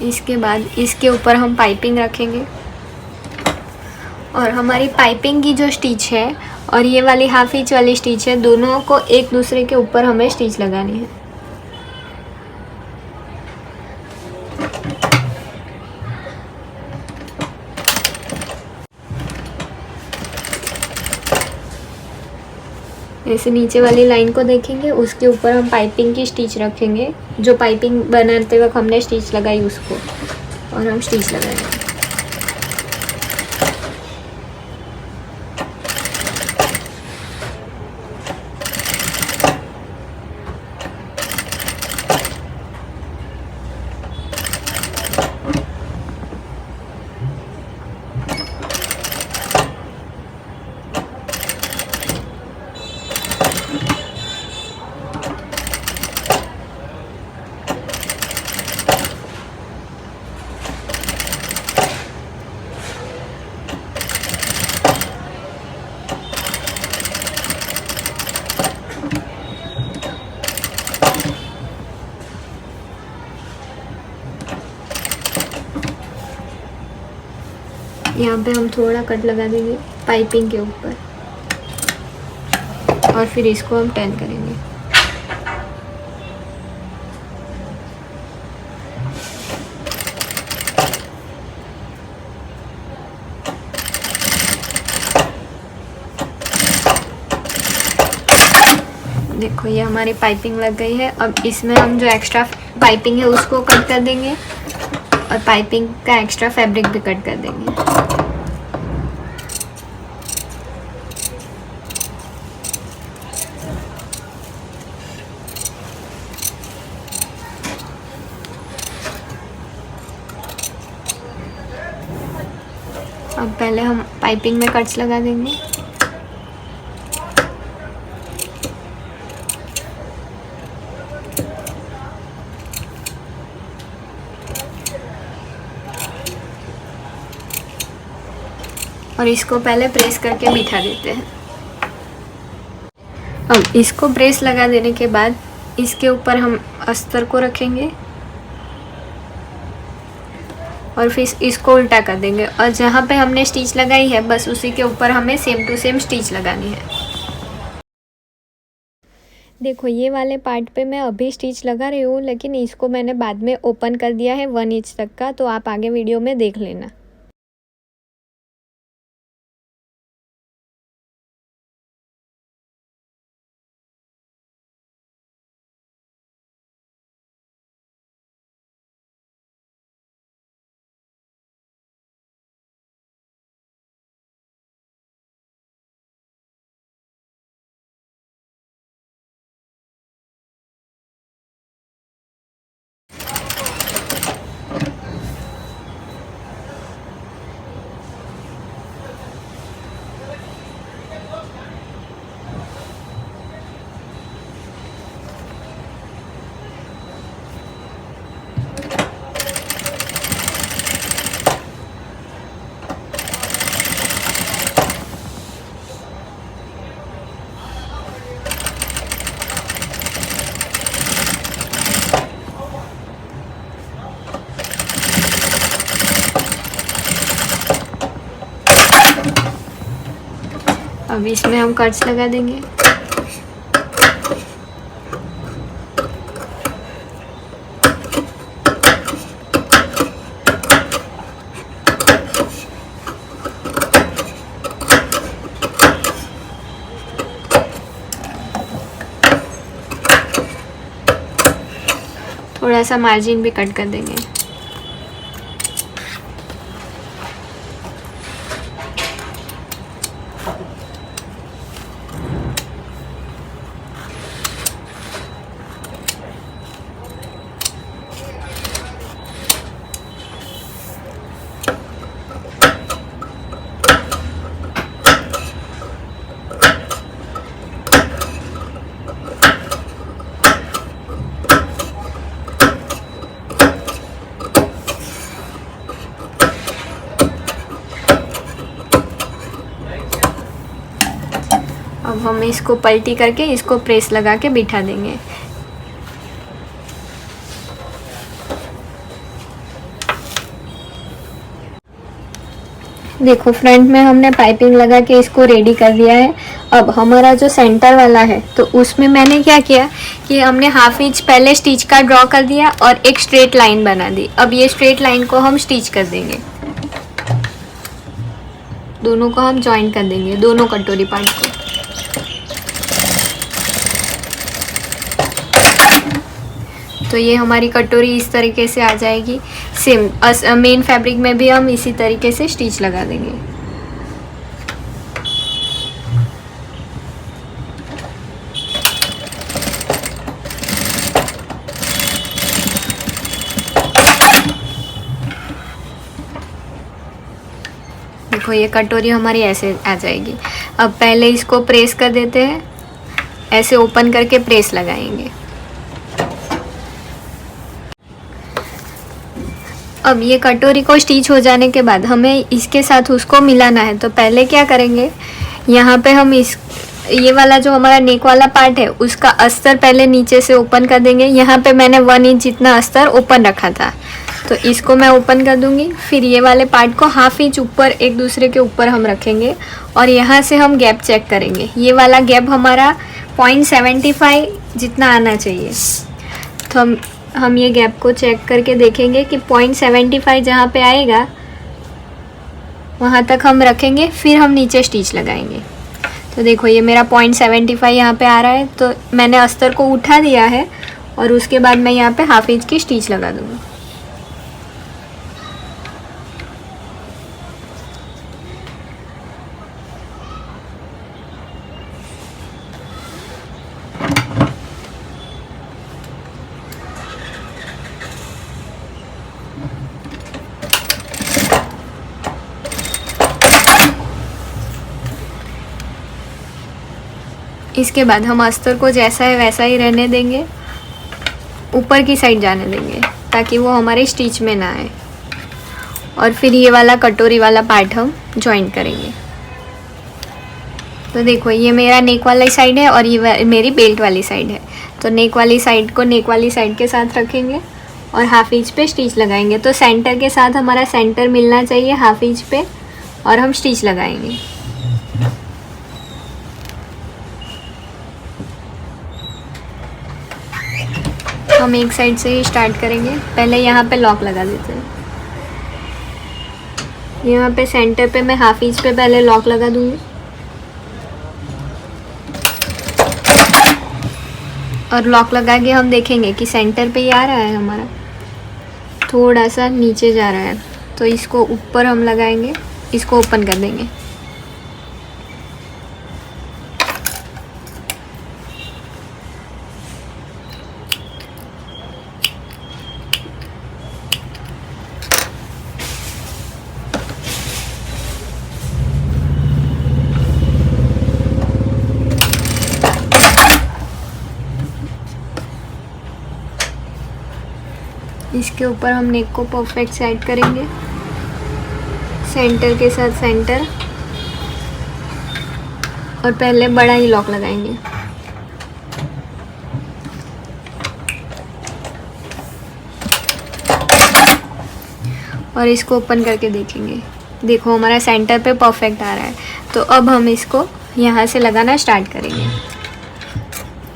इसके बाद इसके ऊपर हम पाइपिंग रखेंगे और हमारी पाइपिंग की जो स्टिच है और ये वाली हाफ इंच वाली स्टिच है, दोनों को एक दूसरे के ऊपर हमें स्टिच लगानी है। ऐसे नीचे वाली लाइन को देखेंगे, उसके ऊपर हम पाइपिंग की स्टिच रखेंगे, जो पाइपिंग बनाते वक्त हमने स्टिच लगाई उसको, और हम स्टिच लगाएंगे। यहाँ पे हम थोड़ा कट लगा देंगे पाइपिंग के ऊपर और फिर इसको हम टर्न करेंगे। देखो ये हमारी पाइपिंग लग गई है। अब इसमें हम जो एक्स्ट्रा पाइपिंग है उसको कट कर देंगे और पाइपिंग का एक्स्ट्रा फैब्रिक भी कट कर देंगे। अब पहले हम पाइपिंग में कट्स लगा देंगे। और इसको पहले प्रेस करके बिठा देते हैं। अब इसको प्रेस लगा देने के बाद इसके ऊपर हम अस्तर को रखेंगे और फिर इसको उल्टा कर देंगे और जहाँ पे हमने स्टिच लगाई है बस उसी के ऊपर हमें सेम टू सेम स्टिच लगानी है। देखो ये वाले पार्ट पे मैं अभी स्टिच लगा रही हूँ, लेकिन इसको मैंने बाद में ओपन कर दिया है 1 इंच तक का, तो आप आगे वीडियो में देख लेना। अब इसमें हम कट्स लगा देंगे। थोड़ा सा मार्जिन भी कट कर देंगे। अब हम इसको पलटी करके इसको प्रेस लगा के बिठा देंगे। देखो फ्रंट में हमने पाइपिंग लगा के इसको रेडी कर दिया है। अब हमारा जो सेंटर वाला है तो उसमें मैंने क्या किया कि हमने हाफ इंच पहले स्टिच का ड्रॉ कर दिया और एक स्ट्रेट लाइन बना दी। अब ये स्ट्रेट लाइन को हम स्टिच कर देंगे, दोनों को हम जॉइन कर देंगे, दोनों कटोरी पार्ट को। तो ये हमारी कटोरी इस तरीके से आ जाएगी। सेम मेन फैब्रिक में भी हम इसी तरीके से स्टिच लगा देंगे। देखो ये कटोरी हमारी ऐसे आ जाएगी। अब पहले इसको प्रेस कर देते हैं, ऐसे ओपन करके प्रेस लगाएंगे। अब ये कटोरी को स्टिच हो जाने के बाद हमें इसके साथ उसको मिलाना है। तो पहले क्या करेंगे, यहाँ पे हम ये वाला जो हमारा नेक वाला पार्ट है उसका अस्तर पहले नीचे से ओपन कर देंगे। यहाँ पे मैंने 1 इंच जितना अस्तर ओपन रखा था, तो इसको मैं ओपन कर दूंगी। फिर ये वाले पार्ट को हाफ इंच ऊपर एक दूसरे के ऊपर हम रखेंगे और यहाँ से हम गैप चेक करेंगे। ये वाला गैप हमारा 0.75 जितना आना चाहिए। तो हम ये गैप को चेक करके देखेंगे कि 0.75 जहाँ पे आएगा वहाँ तक हम रखेंगे, फिर हम नीचे स्टिच लगाएंगे। तो देखो ये मेरा 0.75 यहाँ पे आ रहा है, तो मैंने अस्तर को उठा दिया है और उसके बाद मैं यहाँ पे हाफ इंच की स्टिच लगा दूँगी। इसके बाद हम अस्तर को जैसा है वैसा ही रहने देंगे, ऊपर की साइड जाने देंगे ताकि वो हमारे स्टिच में ना आए। और फिर ये वाला कटोरी वाला पार्ट हम जॉइन करेंगे। तो देखो ये मेरा नेक वाली साइड है और ये मेरी बेल्ट वाली साइड है। तो नेक वाली साइड को नेक वाली साइड के साथ रखेंगे और हाफ इंच पे स्टिच लगाएंगे। तो सेंटर के साथ हमारा सेंटर मिलना चाहिए हाफ इंच पे और हम स्टिच लगाएंगे। हम एक साइड से ही स्टार्ट करेंगे। पहले यहाँ पे लॉक लगा देते हैं। यहाँ पे सेंटर पे मैं हाफ इंच पे पहले लॉक लगा दूंगी और लॉक लगा के हम देखेंगे कि सेंटर पे ही आ रहा है हमारा, थोड़ा सा नीचे जा रहा है, तो इसको ऊपर हम लगाएंगे, इसको ओपन कर देंगे। इसके ऊपर हम नेक को परफेक्ट सेट करेंगे, सेंटर के साथ सेंटर, और पहले बड़ा ही लॉक लगाएंगे। और इसको ओपन करके देखेंगे। देखो हमारा सेंटर पे परफेक्ट आ रहा है। तो अब हम इसको यहाँ से लगाना स्टार्ट करेंगे।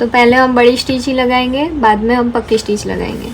तो पहले हम बड़ी स्टिच ही लगाएंगे, बाद में हम पक्की स्टिच लगाएंगे।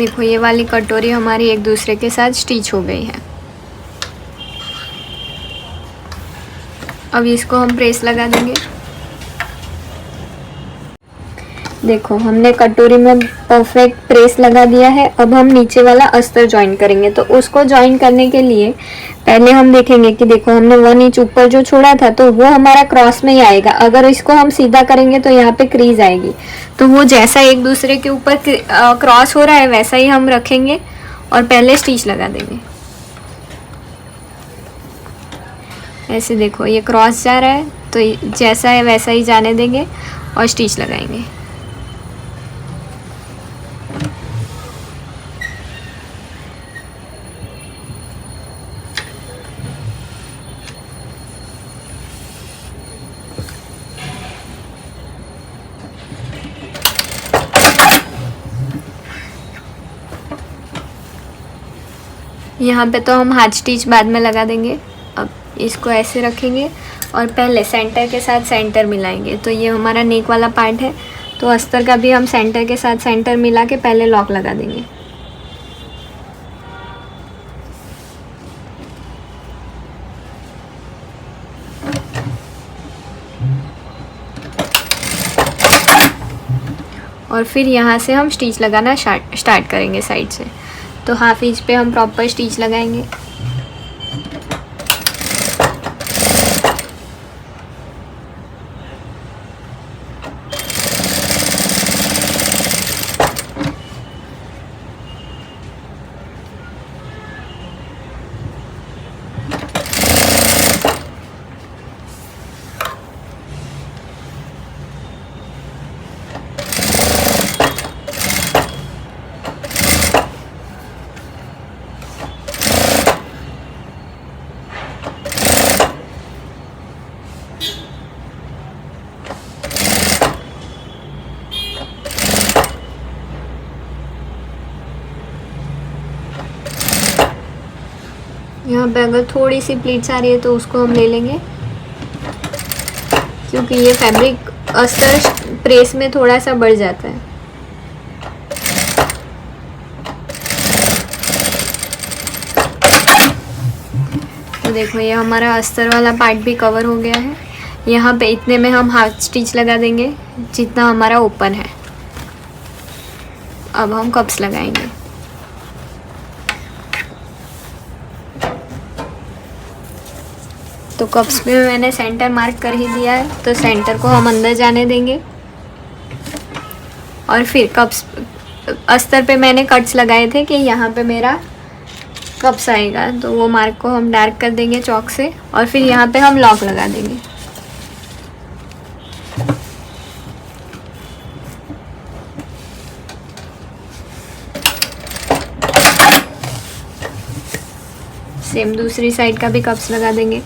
देखो ये वाली कटोरी हमारी एक दूसरे के साथ स्टिच हो गई है। अब इसको हम प्रेस लगा देंगे। देखो हमने कटोरी में परफेक्ट प्रेस लगा दिया है। अब हम नीचे वाला अस्तर ज्वाइन करेंगे। तो उसको ज्वाइन करने के लिए पहले हम देखेंगे कि देखो हमने 1 इंच ऊपर जो छोड़ा था तो वो हमारा क्रॉस में ही आएगा। अगर इसको हम सीधा करेंगे तो यहाँ पे क्रीज आएगी। तो वो जैसा एक दूसरे के ऊपर क्रॉस हो रहा है वैसा ही हम रखेंगे और पहले स्टिच लगा देंगे। ऐसे देखो ये क्रॉस जा रहा है तो जैसा है वैसा ही जाने देंगे और स्टिच लगाएंगे। यहाँ पे तो हम हाथ स्टिच बाद में लगा देंगे। अब इसको ऐसे रखेंगे और पहले सेंटर के साथ सेंटर मिलाएंगे। तो ये हमारा नेक वाला पार्ट है तो अस्तर का भी हम सेंटर के साथ सेंटर मिला के पहले लॉक लगा देंगे। और फिर यहाँ से हम स्टिच लगाना स्टार्ट करेंगे साइड से। तो हाफ इंच पे हम प्रॉपर स्टिच लगाएंगे। यहाँ पे अगर थोड़ी सी प्लीट्स आ रही है तो उसको हम ले लेंगे, क्योंकि ये फैब्रिक अस्तर प्रेस में थोड़ा सा बढ़ जाता है। तो देखो ये हमारा अस्तर वाला पार्ट भी कवर हो गया है। यहाँ पे इतने में हम हाफ स्टिच लगा देंगे जितना हमारा ओपन है। अब हम कप्स लगाएंगे। तो कप्स में मैंने सेंटर मार्क कर ही दिया है, तो सेंटर को हम अंदर जाने देंगे। और फिर कप्स अस्तर पे मैंने कट्स लगाए थे कि यहाँ पे मेरा कप्स आएगा, तो वो मार्क को हम डार्क कर देंगे चॉक से। और फिर यहाँ पे हम लॉक लगा देंगे। सेम दूसरी साइड का भी कप्स लगा देंगे।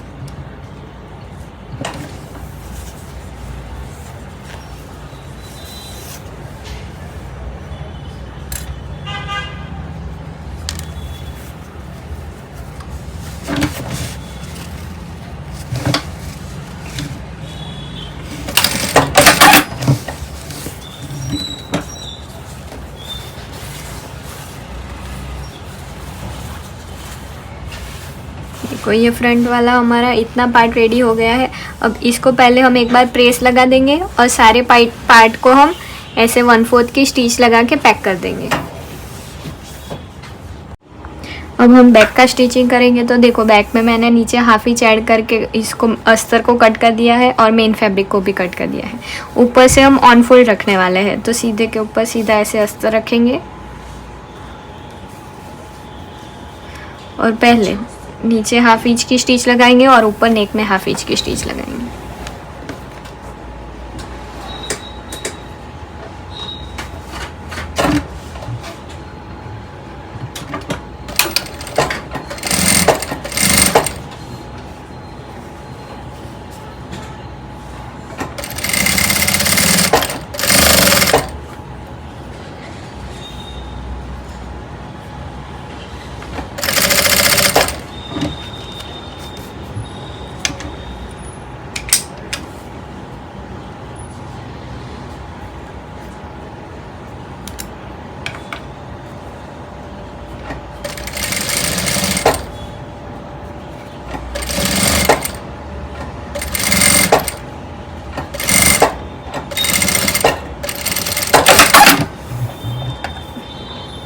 देखो ये फ्रंट वाला हमारा इतना पार्ट रेडी हो गया है। अब इसको पहले हम एक बार प्रेस लगा देंगे और सारे पार्ट को हम ऐसे 1/4 की स्टिच लगा के पैक कर देंगे। अब हम बैक का स्टिचिंग करेंगे। तो देखो बैक में मैंने नीचे हाफ इंच ऐड करके इसको अस्तर को कट कर दिया है और मेन फैब्रिक को भी कट कर दिया है। ऊपर से हम ऑन फोल्ड रखने वाले हैं, तो सीधे के ऊपर सीधा ऐसे अस्तर रखेंगे और पहले नीचे हाफ इंच की स्टिच लगाएंगे और ऊपर नेक में हाफ इंच की स्टिच लगाएंगे।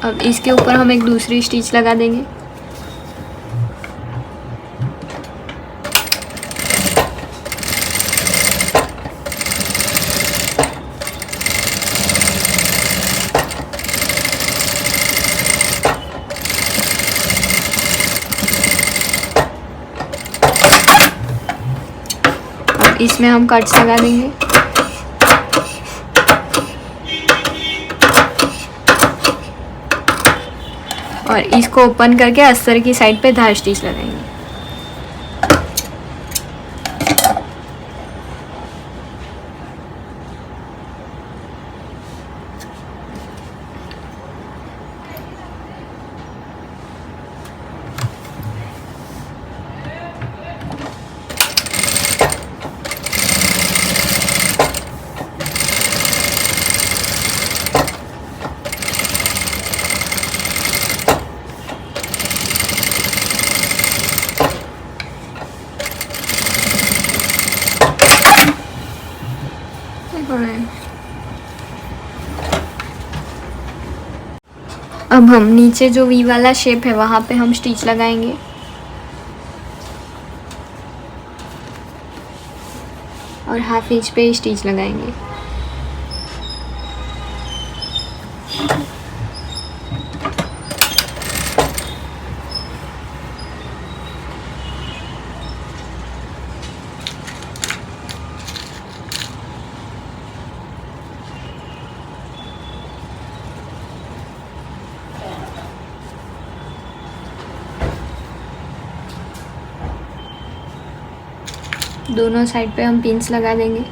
अब इसके ऊपर हम एक दूसरी स्टिच लगा देंगे। अब इसमें हम कट्स लगा देंगे। और इसको ओपन करके अस्तर की साइड पे धार स्टिच लगाएंगे। अब हम नीचे जो वी वाला शेप है वहाँ पे हम स्टिच लगाएंगे। और हाफ इंच पे स्टिच लगाएंगे। दोनों साइड पे हम पिंस लगा देंगे।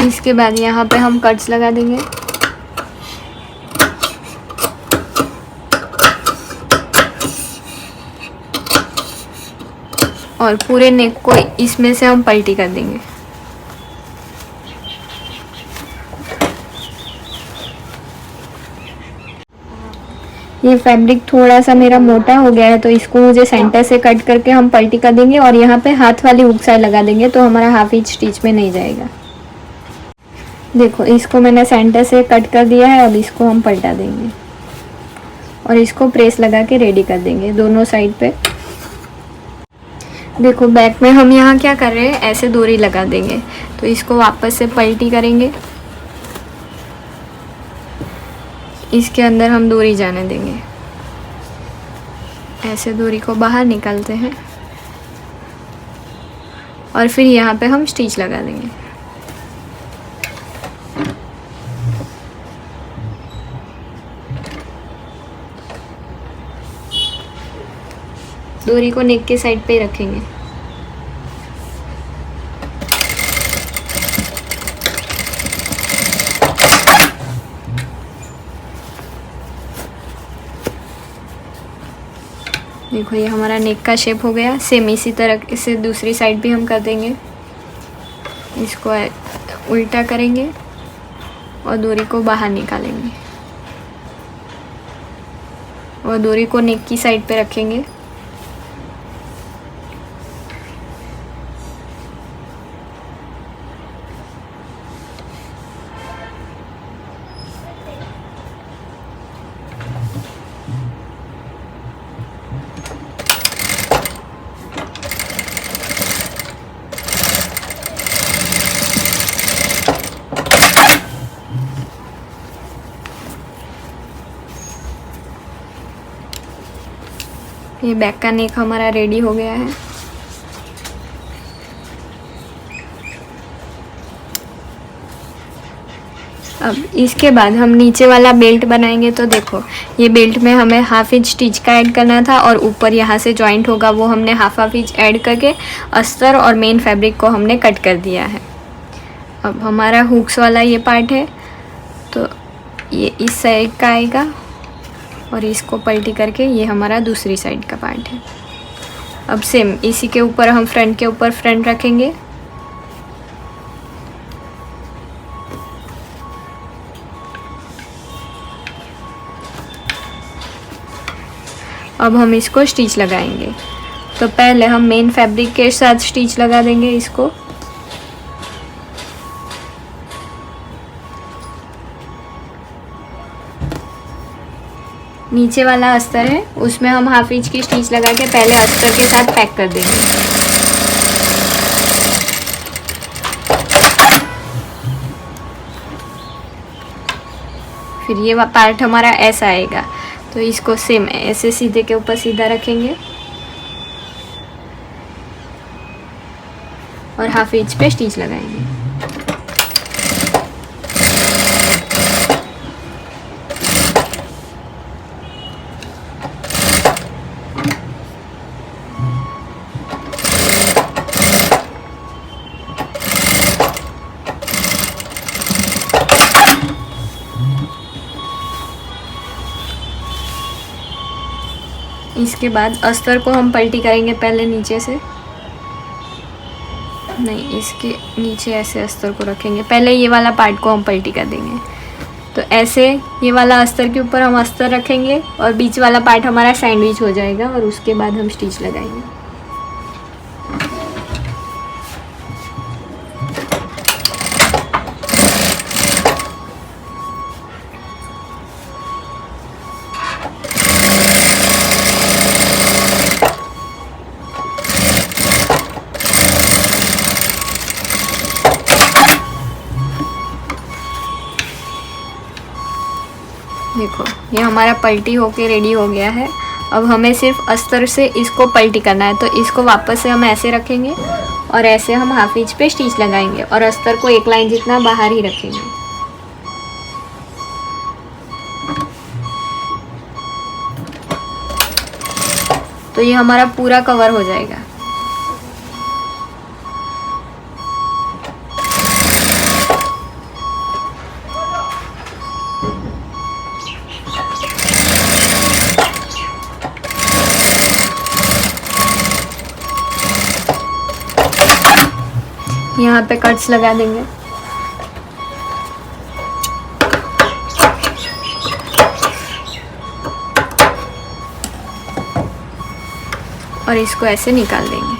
इसके बाद यहाँ पे हम कट्स लगा देंगे। और पूरे नेक को इसमें से हम पलटी कर देंगे। ये फैब्रिक थोड़ा सा मेरा मोटा हो गया है तो इसको मुझे सेंटर से कट करके हम पलटी कर देंगे और यहाँ पे हाथ वाली हुक साइड लगा देंगे तो हमारा हाफ इंच स्टिच में नहीं जाएगा। देखो इसको मैंने सेंटर से कट कर दिया है। अब इसको हम पलटा देंगे और इसको प्रेस लगा के रेडी कर देंगे दोनों साइड पे। देखो बैक में हम यहाँ क्या कर रहे हैं, ऐसे डोरी लगा देंगे तो इसको वापस से पलटी करेंगे। इसके अंदर हम डोरी जाने देंगे। ऐसे डोरी को बाहर निकालते हैं और फिर यहाँ पे हम स्टिच लगा देंगे। डोरी को नेक के साइड पे रखेंगे। देखो ये हमारा नेक का शेप हो गया। सेम इसी तरह इसे दूसरी साइड भी हम कर देंगे। इसको उल्टा करेंगे और डोरी को बाहर निकालेंगे और डोरी को नेक की साइड पे रखेंगे। ये बैक का नेक हमारा रेडी हो गया है। अब इसके बाद हम नीचे वाला बेल्ट बनाएंगे। तो देखो ये बेल्ट में हमें हाफ इंच स्टिच का ऐड करना था और ऊपर यहाँ से जॉइंट होगा वो हमने हाफ इंच ऐड करके अस्तर और मेन फैब्रिक को हमने कट कर दिया है। अब हमारा हुक्स वाला ये पार्ट है तो ये इस साइड का आएगा और इसको पलटी करके ये हमारा दूसरी साइड का पार्ट है। अब सेम इसी के ऊपर हम फ्रंट के ऊपर फ्रंट रखेंगे। अब हम इसको स्टिच लगाएंगे। तो पहले हम मेन फैब्रिक के साथ स्टिच लगा देंगे इसको। नीचे वाला अस्तर है उसमें हम हाफ इंच की स्टिच लगा के पहले अस्तर के साथ पैक कर देंगे। फिर ये पार्ट हमारा ऐसा आएगा तो इसको सेम ऐसे सीधे के ऊपर सीधा रखेंगे और हाफ इंच पे स्टिच लगाएंगे। इसके बाद अस्तर को हम पलटी करेंगे पहले नीचे से, नहीं इसके नीचे ऐसे अस्तर को रखेंगे। पहले ये वाला पार्ट को हम पलटी कर देंगे। तो ऐसे ये वाला अस्तर के ऊपर हम अस्तर रखेंगे और बीच वाला पार्ट हमारा सैंडविच हो जाएगा और उसके बाद हम स्टिच लगाएंगे। देखो ये हमारा पलटी होके रेडी हो गया है। अब हमें सिर्फ अस्तर से इसको पलटी करना है। तो इसको वापस से हम ऐसे रखेंगे और ऐसे हम हाफ इंच पे स्टिच लगाएंगे और अस्तर को एक लाइन जितना बाहर ही रखेंगे। तो ये हमारा पूरा कवर हो जाएगा। यहाँ पे कट्स लगा देंगे। और इसको ऐसे निकाल देंगे।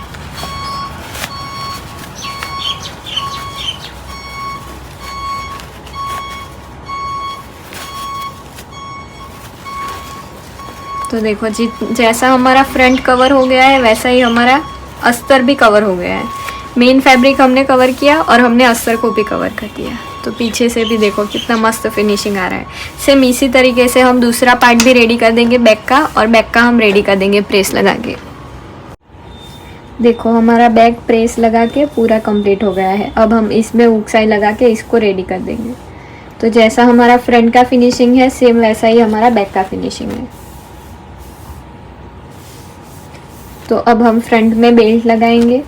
तो देखो जैसा हमारा फ्रंट कवर हो गया है वैसा ही हमारा अस्तर भी कवर हो गया है। मेन फैब्रिक हमने कवर किया और हमने अस्तर को भी कवर कर दिया। तो पीछे से भी देखो कितना मस्त फिनिशिंग आ रहा है। सेम इसी तरीके से हम दूसरा पार्ट भी रेडी कर देंगे बैक का, और बैक का हम रेडी कर देंगे प्रेस लगा के। देखो हमारा बैक प्रेस लगा के पूरा कंप्लीट हो गया है। अब हम इसमें हुक साई लगा के इसको रेडी कर देंगे। तो जैसा हमारा फ्रंट का फिनिशिंग है सेम वैसा ही हमारा बैक का फिनिशिंग है। तो अब हम फ्रंट में बेल्ट लगाएंगे।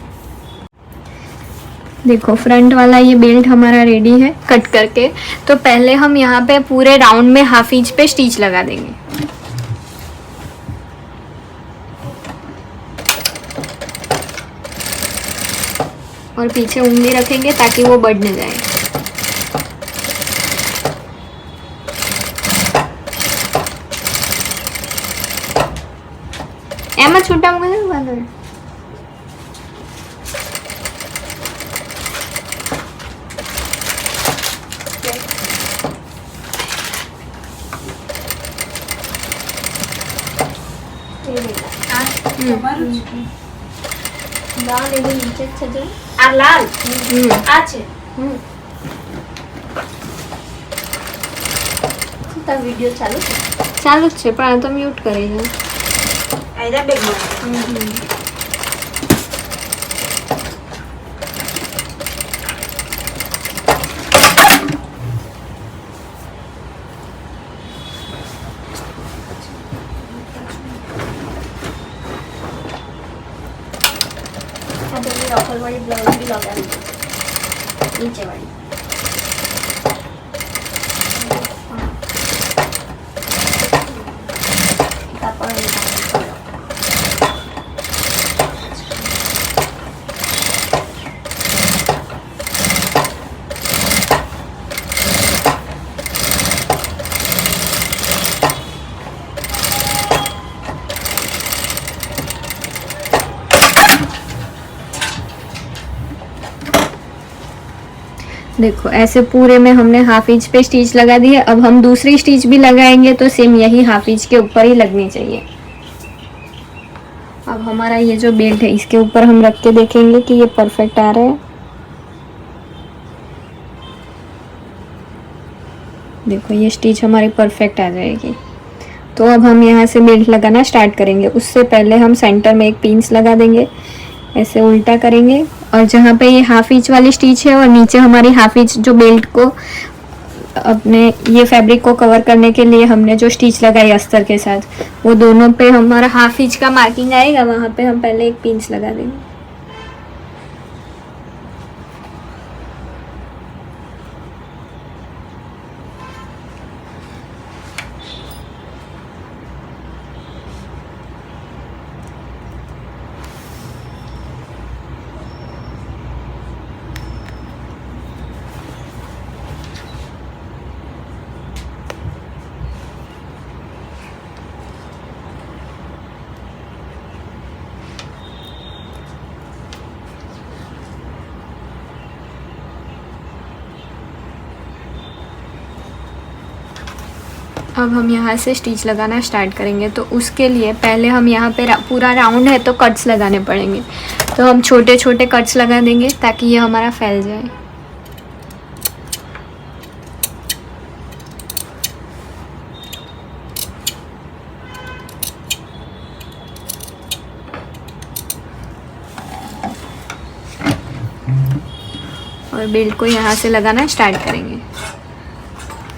देखो फ्रंट वाला ये बेल्ट हमारा रेडी है कट करके। तो पहले हम यहाँ पे पूरे राउंड में हाफ इंच पे स्टिच लगा देंगे। और पीछे उंगली रखेंगे ताकि वो बढ़ न जाए। एमा छोटा मुझे बांधो है। লাল এবং নিচের সাথে আর লাল আছে তা ভিডিও ચાલુ છે પણ આ તો મ્યુટ કરી દો। आयदा बेग बनते रफल वाली ब्लाउज भी लगा दी नीचे वाली देखो ऐसे पूरे में हमने हाफ इंच पे स्टिच लगा दी है। अब हम दूसरी स्टिच भी लगाएंगे तो सेम यही हाफ इंच के ऊपर ही लगनी चाहिए। अब हमारा ये जो बेल्ट है इसके ऊपर हम रख के देखेंगे कि ये परफेक्ट आ रहा है। देखो ये स्टिच हमारी परफेक्ट आ जाएगी। तो अब हम यहाँ से बेल्ट लगाना स्टार्ट करेंगे। उससे पहले हम सेंटर में एक पिंस लगा देंगे, ऐसे उल्टा करेंगे और जहाँ पे ये हाफ इंच वाली स्टिच है और नीचे हमारी हाफ इंच जो बेल्ट को अपने ये फैब्रिक को कवर करने के लिए हमने जो स्टिच लगाई अस्तर के साथ, वो दोनों पे हमारा हाफ इंच का मार्किंग आएगा, वहाँ पे हम पहले एक पिंस लगा देंगे। अब हम यहाँ से स्टिच लगाना स्टार्ट करेंगे। तो उसके लिए पहले हम यहाँ पे पूरा राउंड है तो कट्स लगाने पड़ेंगे। तो हम छोटे छोटे कट्स लगा देंगे ताकि ये हमारा फैल जाए। और बेल्ट को यहाँ से लगाना स्टार्ट करेंगे।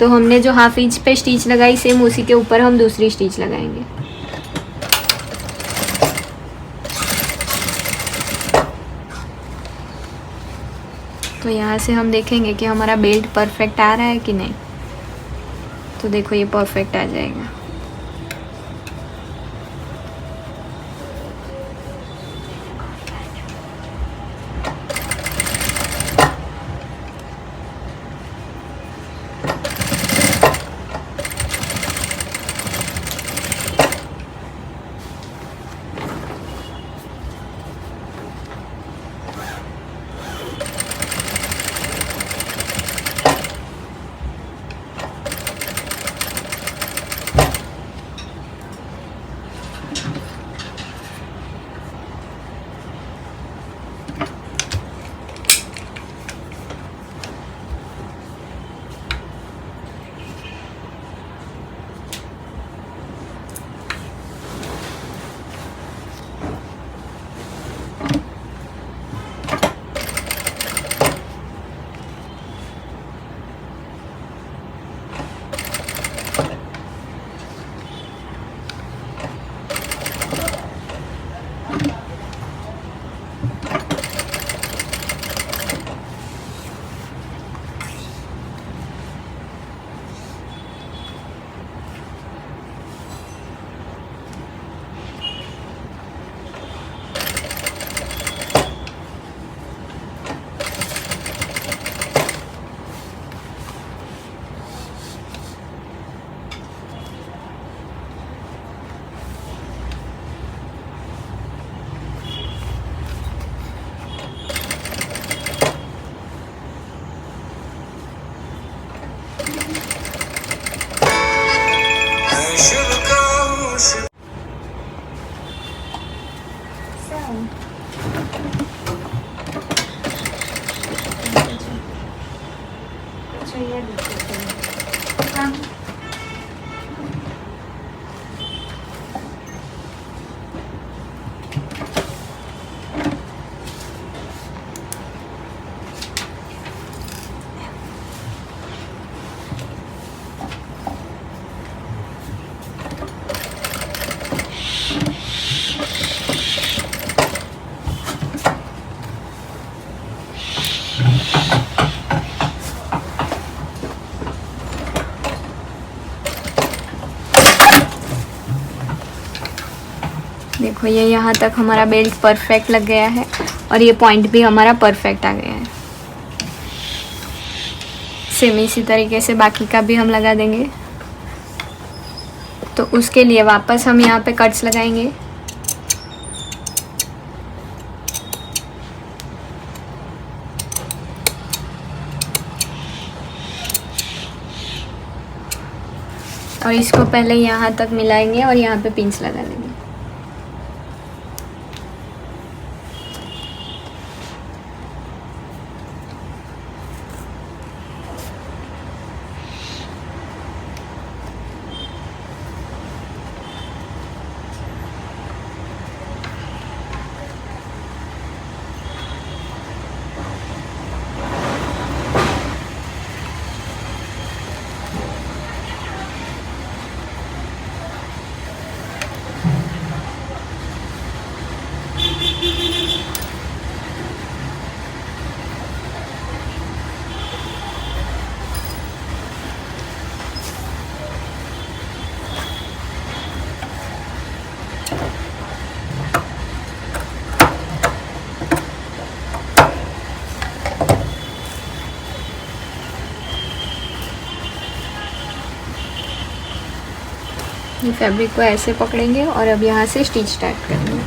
तो हमने जो हाफ इंच पे स्टिच लगाई सेम उसी के ऊपर हम दूसरी स्टिच लगाएंगे। तो यहाँ से हम देखेंगे कि हमारा बेल्ट परफेक्ट आ रहा है कि नहीं। तो देखो ये परफेक्ट आ जाएगा। देखो ये यहाँ तक हमारा बेल्ट परफेक्ट लग गया है और ये पॉइंट भी हमारा परफेक्ट आ गया है। सेम इसी तरीके से बाकी का भी हम लगा देंगे। तो उसके लिए वापस हम यहाँ पे कट्स लगाएंगे। और इसको पहले यहाँ तक मिलाएंगे और यहाँ पे पिंच लगा देंगे। ये फैब्रिक को ऐसे पकड़ेंगे और अब यहाँ से स्टिच स्टार्ट करेंगे।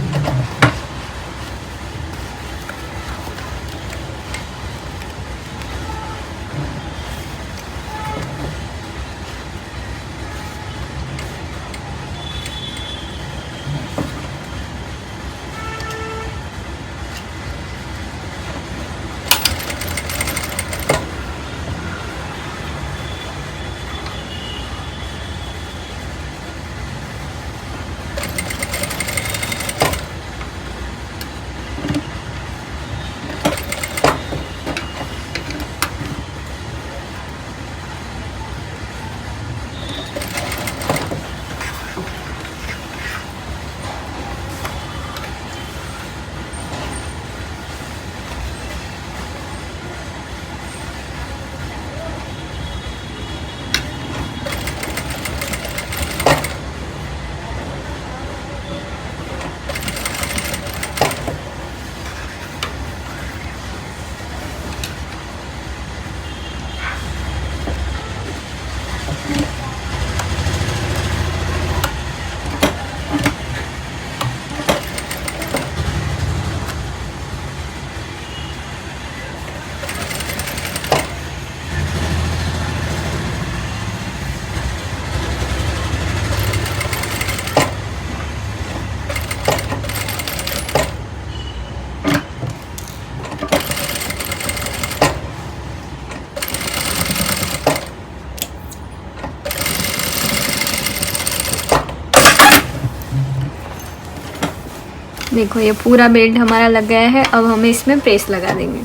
देखो ये पूरा बेल्ट हमारा लग गया है। अब हमें इसमें प्रेस लगा देंगे।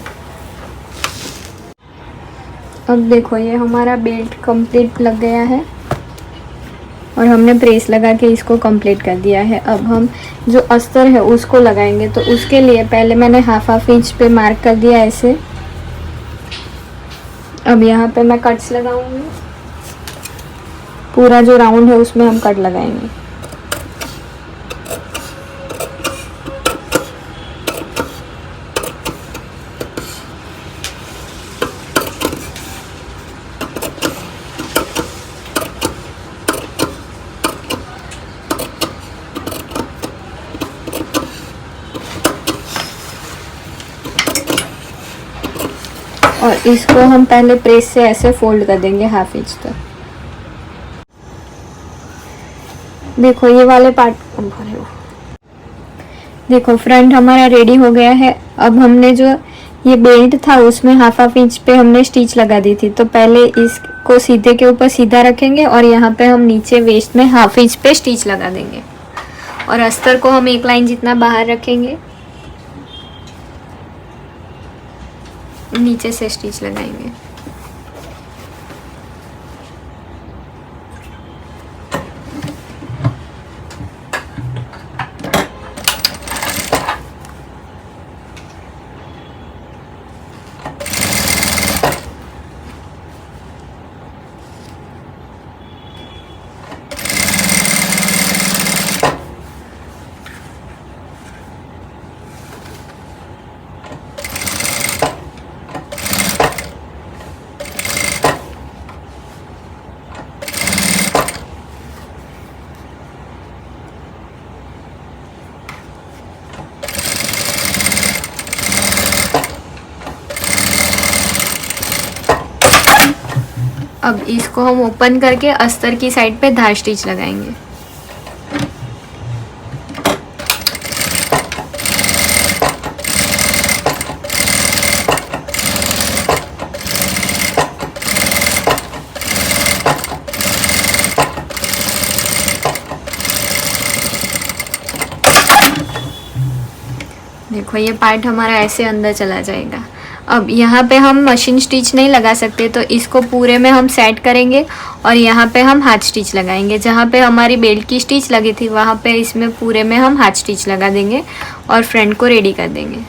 अब देखो ये हमारा बेल्ट कंप्लीट लग गया है और हमने प्रेस लगा के इसको कंप्लीट कर दिया है। अब हम जो अस्तर है उसको लगाएंगे। तो उसके लिए पहले मैंने हाफ इंच पे मार्क कर दिया ऐसे। अब यहाँ पे मैं कट्स लगाऊंगी। पूरा जो राउंड है उसमें हम कट लगाएंगे। और इसको हम पहले प्रेस से ऐसे फोल्ड कर देंगे हाफ इंच तक। देखो ये वाले पार्ट देखो फ्रंट हमारा रेडी हो गया है। अब हमने जो ये बेल्ट था उसमें हाफ इंच पे हमने स्टिच लगा दी थी। तो पहले इसको सीधे के ऊपर सीधा रखेंगे और यहाँ पे हम नीचे वेस्ट में हाफ इंच पे स्टिच लगा देंगे और अस्तर को हम एक लाइन जितना बाहर रखेंगे, नीचे से स्टिच लगाएंगे। अब इसको हम ओपन करके अस्तर की साइड पे धार स्टिच लगाएंगे। देखो ये पार्ट हमारा ऐसे अंदर चला जाएगा। अब यहाँ पे हम मशीन स्टिच नहीं लगा सकते, तो इसको पूरे में हम सेट करेंगे और यहाँ पे हम हाथ स्टिच लगाएंगे। जहाँ पे हमारी बेल्ट की स्टिच लगी थी वहाँ पे इसमें पूरे में हम हाथ स्टिच लगा देंगे और फ्रंट को रेडी कर देंगे।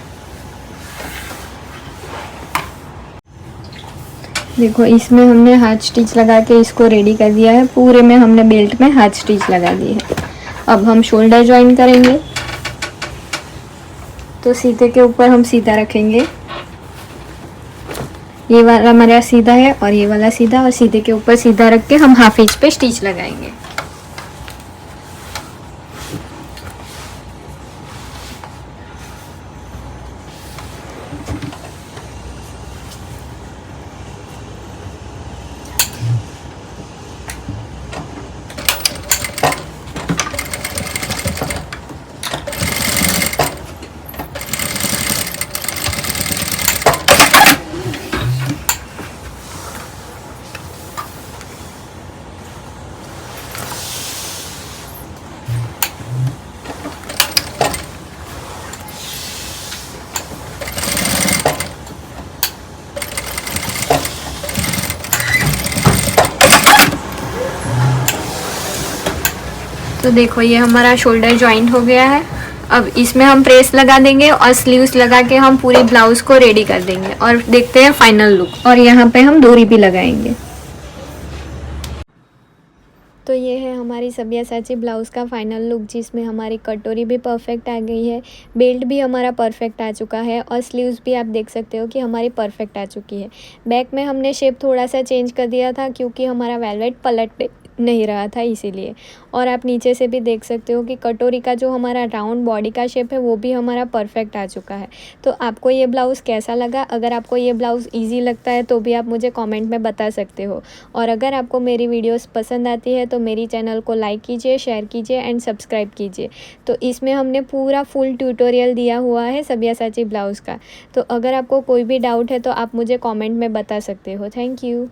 देखो इसमें हमने हाथ स्टिच लगा के इसको रेडी कर दिया है। पूरे में हमने बेल्ट में हाथ स्टिच लगा दी है। अब हम शोल्डर ज्वाइन करेंगे, तो सीधे के ऊपर हम सीधा रखेंगे। ये वाला हमारा सीधा है और ये वाला सीधा, और सीधे के ऊपर सीधा रख के हम हाफ इंच पे स्टिच लगाएंगे। तो देखो ये हमारा शोल्डर जॉइंट हो गया है। अब इसमें हम प्रेस लगा देंगे और स्लीव्स लगा के हम पूरी ब्लाउज को रेडी कर देंगे और देखते हैं फाइनल लुक। और यहाँ पे हम डोरी भी लगाएंगे। तो ये है हमारी सब्यासाची ब्लाउज़ का फाइनल लुक, जिसमें हमारी कटोरी भी परफेक्ट आ गई है, बेल्ट भी हमारा परफेक्ट आ चुका है और स्लीव्स भी आप देख सकते हो कि हमारी परफेक्ट आ चुकी है। बैक में हमने शेप थोड़ा सा चेंज कर दिया था क्योंकि हमारा वेलवेट पलट नहीं रहा था इसीलिए। और आप नीचे से भी देख सकते हो कि कटोरी का जो हमारा राउंड बॉडी का शेप है वो भी हमारा परफेक्ट आ चुका है। तो आपको ये ब्लाउज़ कैसा लगा? अगर आपको ये ब्लाउज़ ईजी लगता है तो भी आप मुझे कमेंट में बता सकते हो। और अगर आपको मेरी वीडियोस पसंद आती है तो मेरी चैनल को लाइक कीजिए, शेयर कीजिए एंड सब्सक्राइब कीजिए। तो इसमें हमने पूरा फुल ट्यूटोरियल दिया हुआ है सब्यासाची ब्लाउज़ का। तो अगर आपको कोई भी डाउट है तो आप मुझे कॉमेंट में बता सकते हो। Thank you.